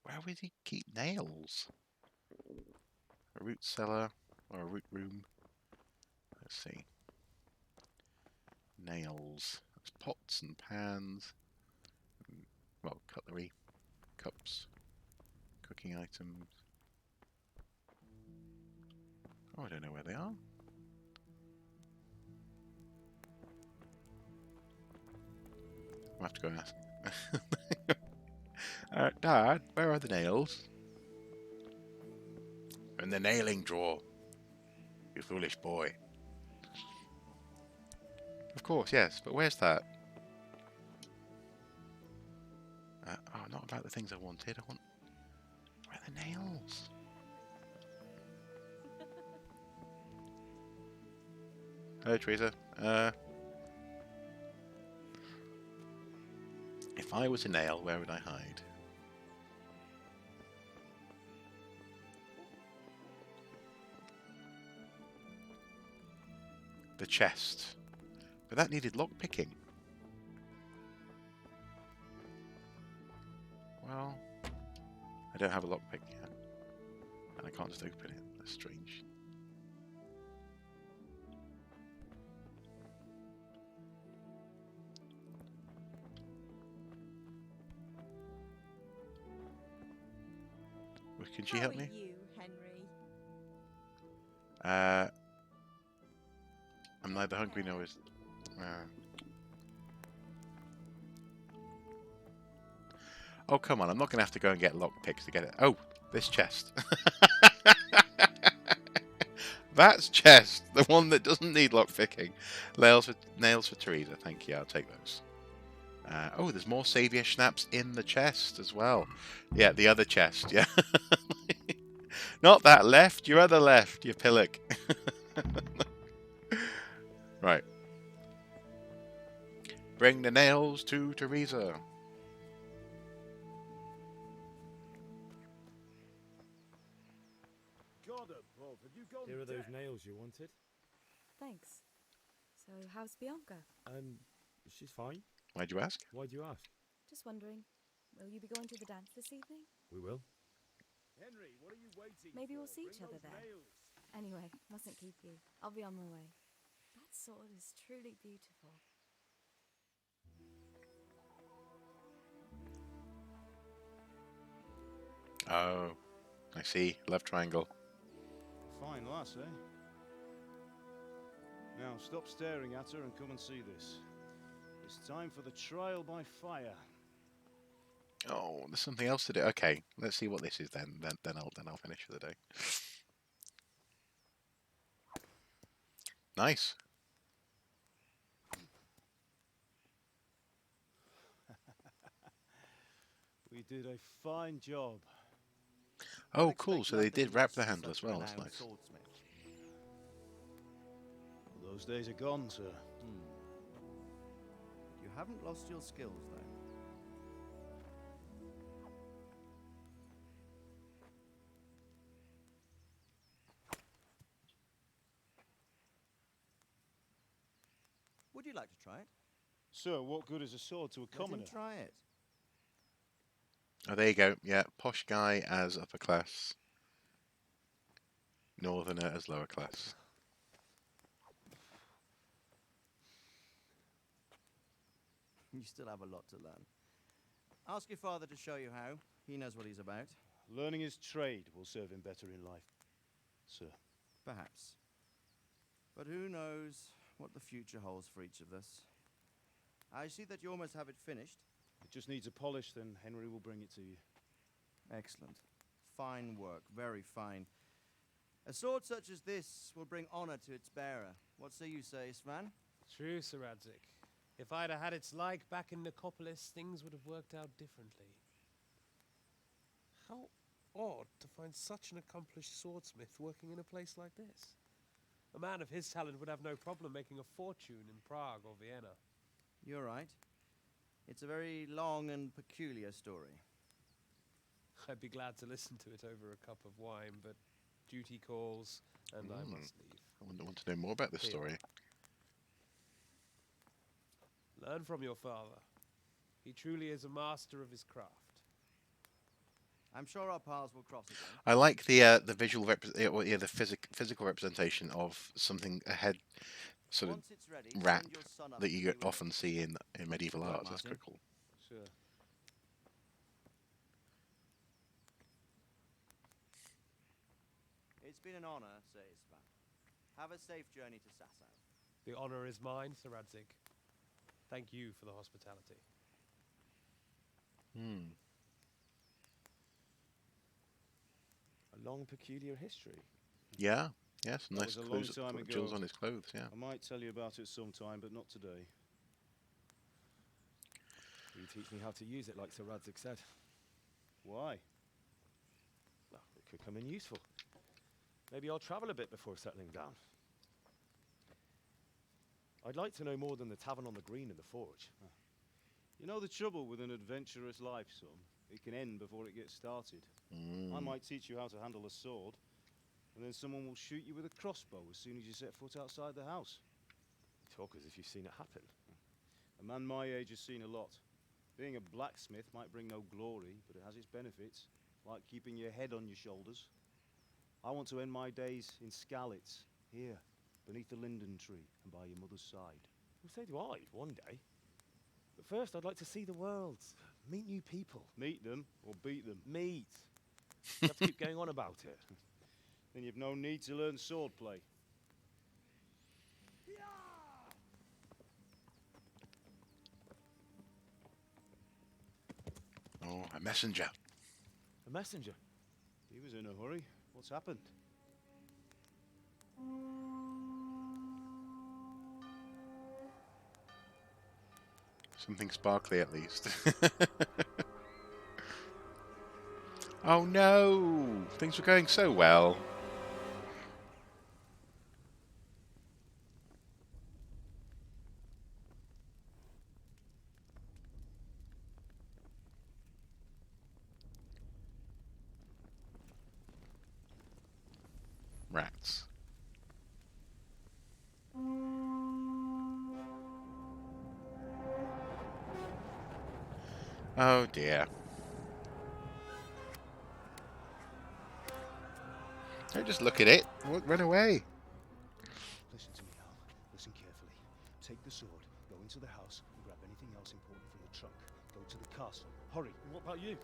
Where would he keep nails? A root cellar or a root room? Let's see. Nails. That's pots and pans. Well, cutlery, cups, cooking items. Oh, I don't know where they are. I'll have to go and ask. Dad, where are the nails? In the nailing drawer. You foolish boy. Of course, yes, but where's that? Oh, not about the things I wanted. I want... Where are the nails? Hello, Teresa. If I was a nail, where would I hide? The chest. But that needed lockpicking. Well, I don't have a lockpick yet. And I can't just open it. That's strange. Well, can she help me? How are you, Henry? I'm neither hungry nor is... Oh, come on. I'm not going to have to go and get lockpicks to get it. Oh, this chest. That's chest. The one that doesn't need lockpicking. Nails for Teresa. Thank you. I'll take those. Oh, there's more saviour schnapps in the chest as well. Yeah, the other chest. Yeah. Not that left. Your other left. You pillock. Right. Bring the nails to Teresa. God above, have you gone Here are those deaf? nails you wanted. Thanks. So, how's Bianca? She's fine. Why'd you ask? Why'd you ask? Just wondering, will you be going to the dance this evening? We will. Henry, what are you waiting Maybe for? we'll see each Bring other those there. nails. Anyway, mustn't keep you. I'll be on my way. That sword is truly beautiful. Oh, I see. Love triangle. Fine lass, eh? Now stop staring at her and come and see this. It's time for the trial by fire. Oh, there's something else to do. Okay, let's see what this is then. Then I'll finish for the day. Nice. We did a fine job. Oh, cool. So they did wrap the handle as well. That's nice. Well, those days are gone, sir. You haven't lost your skills, though. Would you like to try it? Sir, what good is a sword to a commoner? Let him try it. Oh, there you go. Yeah, posh guy as upper class, northerner as lower class. You still have a lot to learn. Ask your father to show you how. He knows what he's about. Learning his trade will serve him better in life, sir. Perhaps. But who knows what the future holds for each of us. I see that you almost have it finished. It just needs a polish, then Henry will bring it to you. Excellent. Fine work, very fine. A sword such as this will bring honor to its bearer. What say you, Svan? True, Sir Radzik. If I'd have had its like back in Nicopolis, things would have worked out differently. How odd to find such an accomplished swordsmith working in a place like this. A man of his talent would have no problem making a fortune in Prague or Vienna. You're right. It's a very long and peculiar story. I'd be glad to listen to it over a cup of wine, but duty calls, and I must leave. I want to know more about this story. Learn from your father. He truly is a master of his craft. I'm sure our paths will cross again. I like the visual the physical representation of something ahead, sort of wrap that you often see in medieval art. That's quite cool. Sure. It's been an honor, Sir Isvan. Have a safe journey to Sasau. The honor is mine, Sir Radzik. Thank you for the hospitality. A long, peculiar history. Yeah, yes, That nice was a long clues, time ago. jewels on his clothes. Yeah. I might tell you about it sometime, but not today. Will you teach me how to use it, like Sir Radzik said? Why? Well, it could come in useful. Maybe I'll travel a bit before settling down. I'd like to know more than the tavern on the green and the forge. You know the trouble with an adventurous life, son? It can end before it gets started. I might teach you how to handle a sword, and then someone will shoot you with a crossbow as soon as you set foot outside the house. You talk as if you've seen it happen. A man my age has seen a lot. Being a blacksmith might bring no glory, but it has its benefits, like keeping your head on your shoulders. I want to end my days in Skalitz, here, beneath the linden tree and by your mother's side. Well, so do I, one day. But first, I'd like to see the world, meet new people. Meet them or beat them? Meet. You have to keep going on about it. Then you've no need to learn swordplay. Oh, a messenger. A messenger? He was in a hurry. What's happened? Something sparkly, at least. Oh no! Things were going so well. Rats. Oh dear. Don't just look at it. Run away. Listen to me now. Listen carefully. Take the sword, go into the house, and grab anything else important from the trunk. Go to the castle. Hurry. What about you?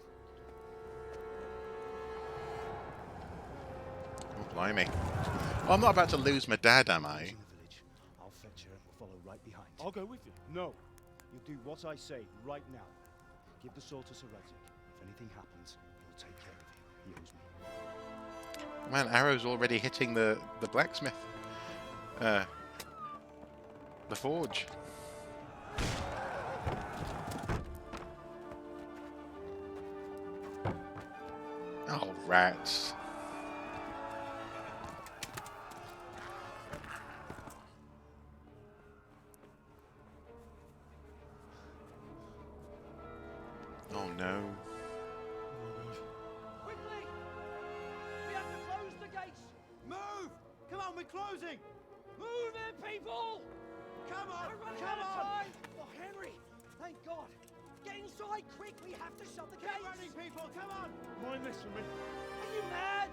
Oh, blimey. Well, I'm not about to lose my dad, am I? I'll fetch her and we'll follow right behind. I'll go with you. No. You'll do what I say right now. Give the sword to Sir Radzik. If anything happens, he'll take care of you. He owes me. Man, arrows already hitting the blacksmith. The forge. Oh, rats. Oh no. Quickly! We have to close the gates! Move! Come on, we're closing! Move it, people! Come on! We're running out of time! Oh, Henry! Thank God! Get inside, quick! We have to shut the gates! Keep running, people! Come on! Mind this for me. Are you mad?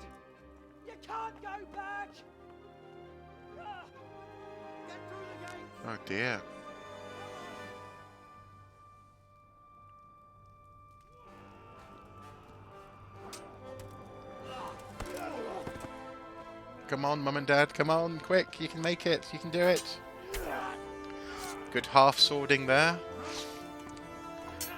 You can't go back! Get through the gates! Oh dear. Come on, Mum and Dad, come on, quick, you can make it, you can do it. Good half swording there.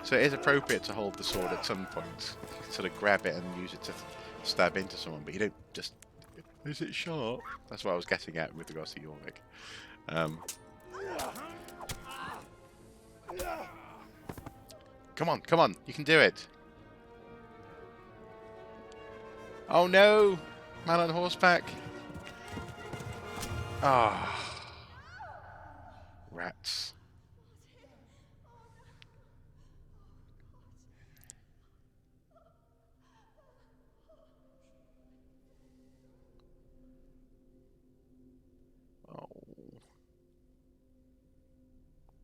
So it is appropriate to hold the sword at some point. You can sort of grab it and use it to stab into someone, but you don't just... Is it sharp? That's what I was getting at with regards to Jorvik. Come on, come on, you can do it. Oh no! Man on horseback. Ah. Rats. Oh.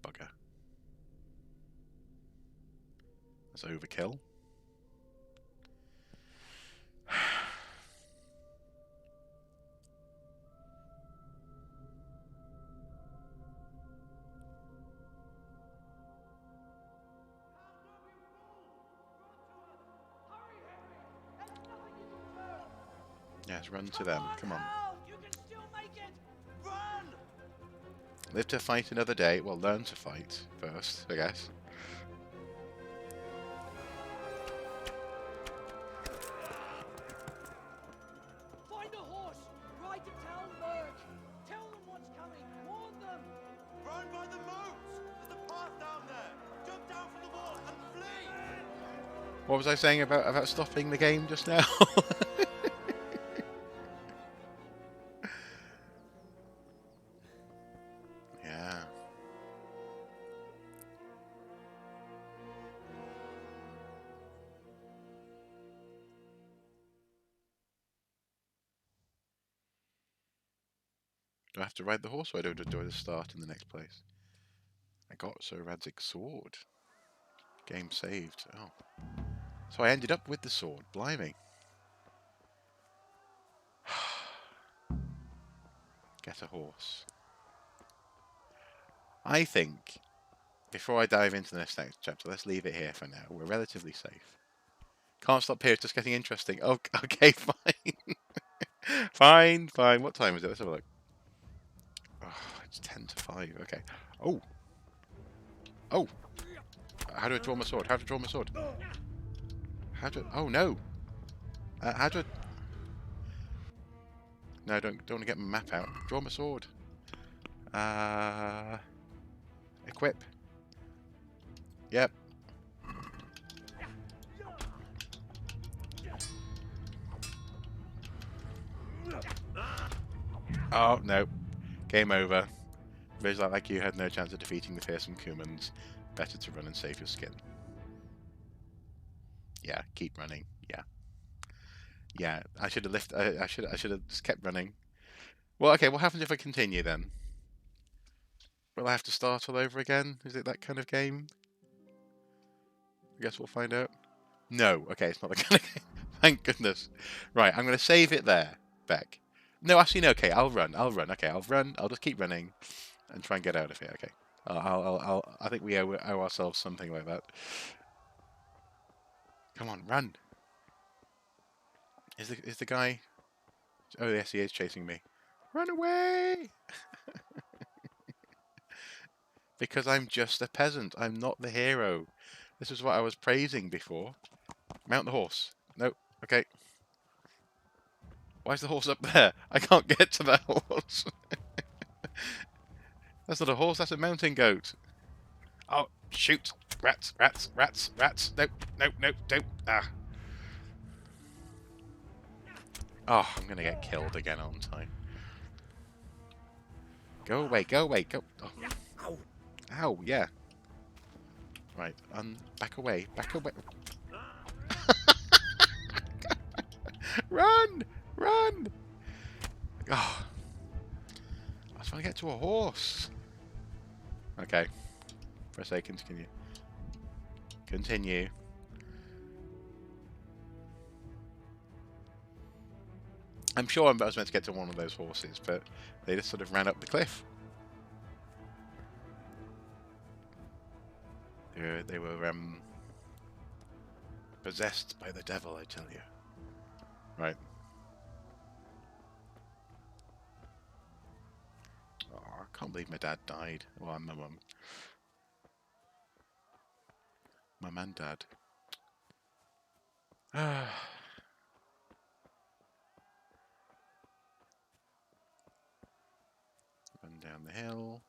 Bugger. That's overkill. Yes, run to them. Come on. You can still make it! Run! Live to fight another day. Well, learn to fight first, I guess. Find a horse! Ride to town, Merc! Tell them what's coming! Warn them! Run by the moats! There's a path down there! Jump down from the wall and flee! What was I saying about stopping the game just now? Yeah. Do I have to ride the horse, or do I just start in the next place? I got Sir Radzig's sword. Game saved. Oh. So I ended up with the sword. Blimey. Get a horse. I think, before I dive into the next chapter, let's leave it here for now. We're relatively safe. Can't stop here, it's just getting interesting. Oh, okay, fine. Fine, fine. What time is it? Let's have a look. Oh, it's 10 to 5. Okay. Oh. Oh. How do I draw my sword? How to draw my sword? How to... Oh, no. How do I... No, don't want to get my map out. Draw my sword. Equip. Yep. Oh, no. Game over. Those like you had no chance of defeating the fearsome Cumans. Better to run and save your skin. Yeah, keep running. Yeah. Yeah, I should have lifted. I should have just kept running. Well, okay. What happens if I continue then? Will I have to start all over again? Is it that kind of game? I guess we'll find out. No. Okay, it's not the kind of game. Thank goodness. Right, I'm going to save it there, Beck. No, actually, no. Okay, I'll run. Okay, I'll run. I'll just keep running and try and get out of here. Okay. I think we owe ourselves something like that. Come on, run. Is the guy? Oh yes, he is chasing me. Run away! Because I'm just a peasant. I'm not the hero. This is what I was praising before. Mount the horse. Nope. Okay. Why is the horse up there? I can't get to that horse. That's not a horse, that's a mountain goat. Oh, shoot. Rats, rats, rats, rats. Nope, nope, nope, don't. Ah. Oh, I'm going to get killed again, aren't I? Go away, go away, go. Oh. Ow. Ow, yeah. Right, back away, back away. Run! Run! Oh. I was trying to get to a horse. Okay. Press A, continue. Continue. I'm sure I was meant to get to one of those horses, but they just sort of ran up the cliff. They were possessed by the devil, I tell you. Right. Oh, I can't believe my dad died. Well, my mum. Mum and dad. Run down the hill.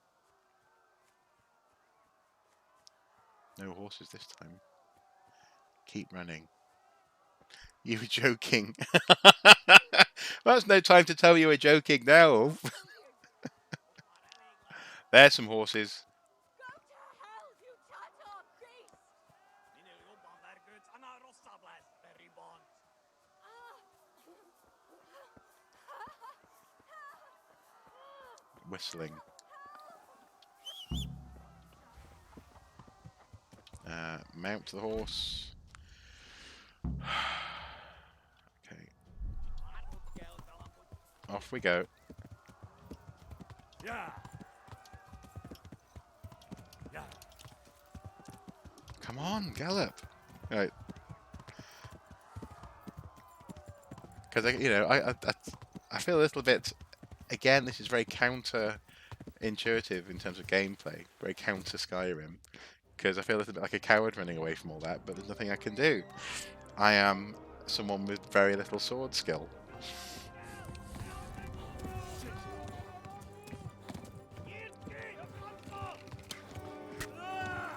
No horses this time. Keep running. You were joking. That's no time to tell you were joking now. There's some horses. Whistling. Mount the horse. Okay. Off we go. Yeah. Yeah. Come on, gallop. Right. Because I feel a little bit. Again, this is very counter-intuitive in terms of gameplay. Very counter Skyrim. Because I feel a little bit like a coward running away from all that, but there's nothing I can do. I am someone with very little sword skill.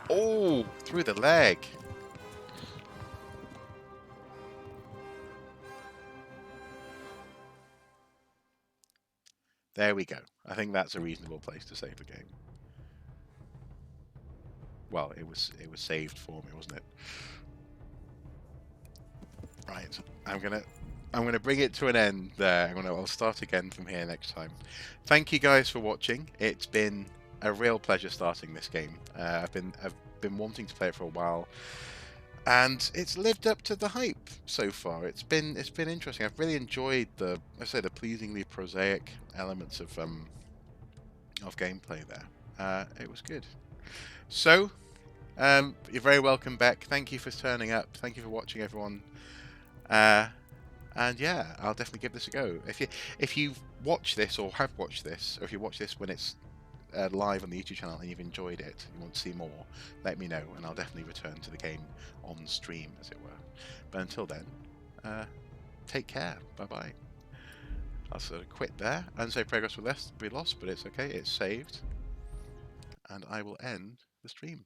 Oh, through the leg. There we go. I think that's a reasonable place to save the game. Well, it was saved for me, wasn't it? Right. I'm gonna bring it to an end there. I'll start again from here next time. Thank you guys for watching. It's been a real pleasure starting this game. I've been wanting to play it for a while, and it's lived up to the hype so far. It's been interesting. I've really enjoyed the pleasingly prosaic elements of gameplay there. It was good. So, you're very welcome back. Thank you for turning up. Thank you for watching, everyone. And yeah, I'll definitely give this a go. If you watch this or have watched this, or if you watch this when it's live on the YouTube channel and you've enjoyed it, you want to see more, let me know, and I'll definitely return to the game on stream, as it were. But until then, take care. Bye bye. I'll sort of quit there and say progress will be lost, but it's okay. It's saved, and I will end the stream.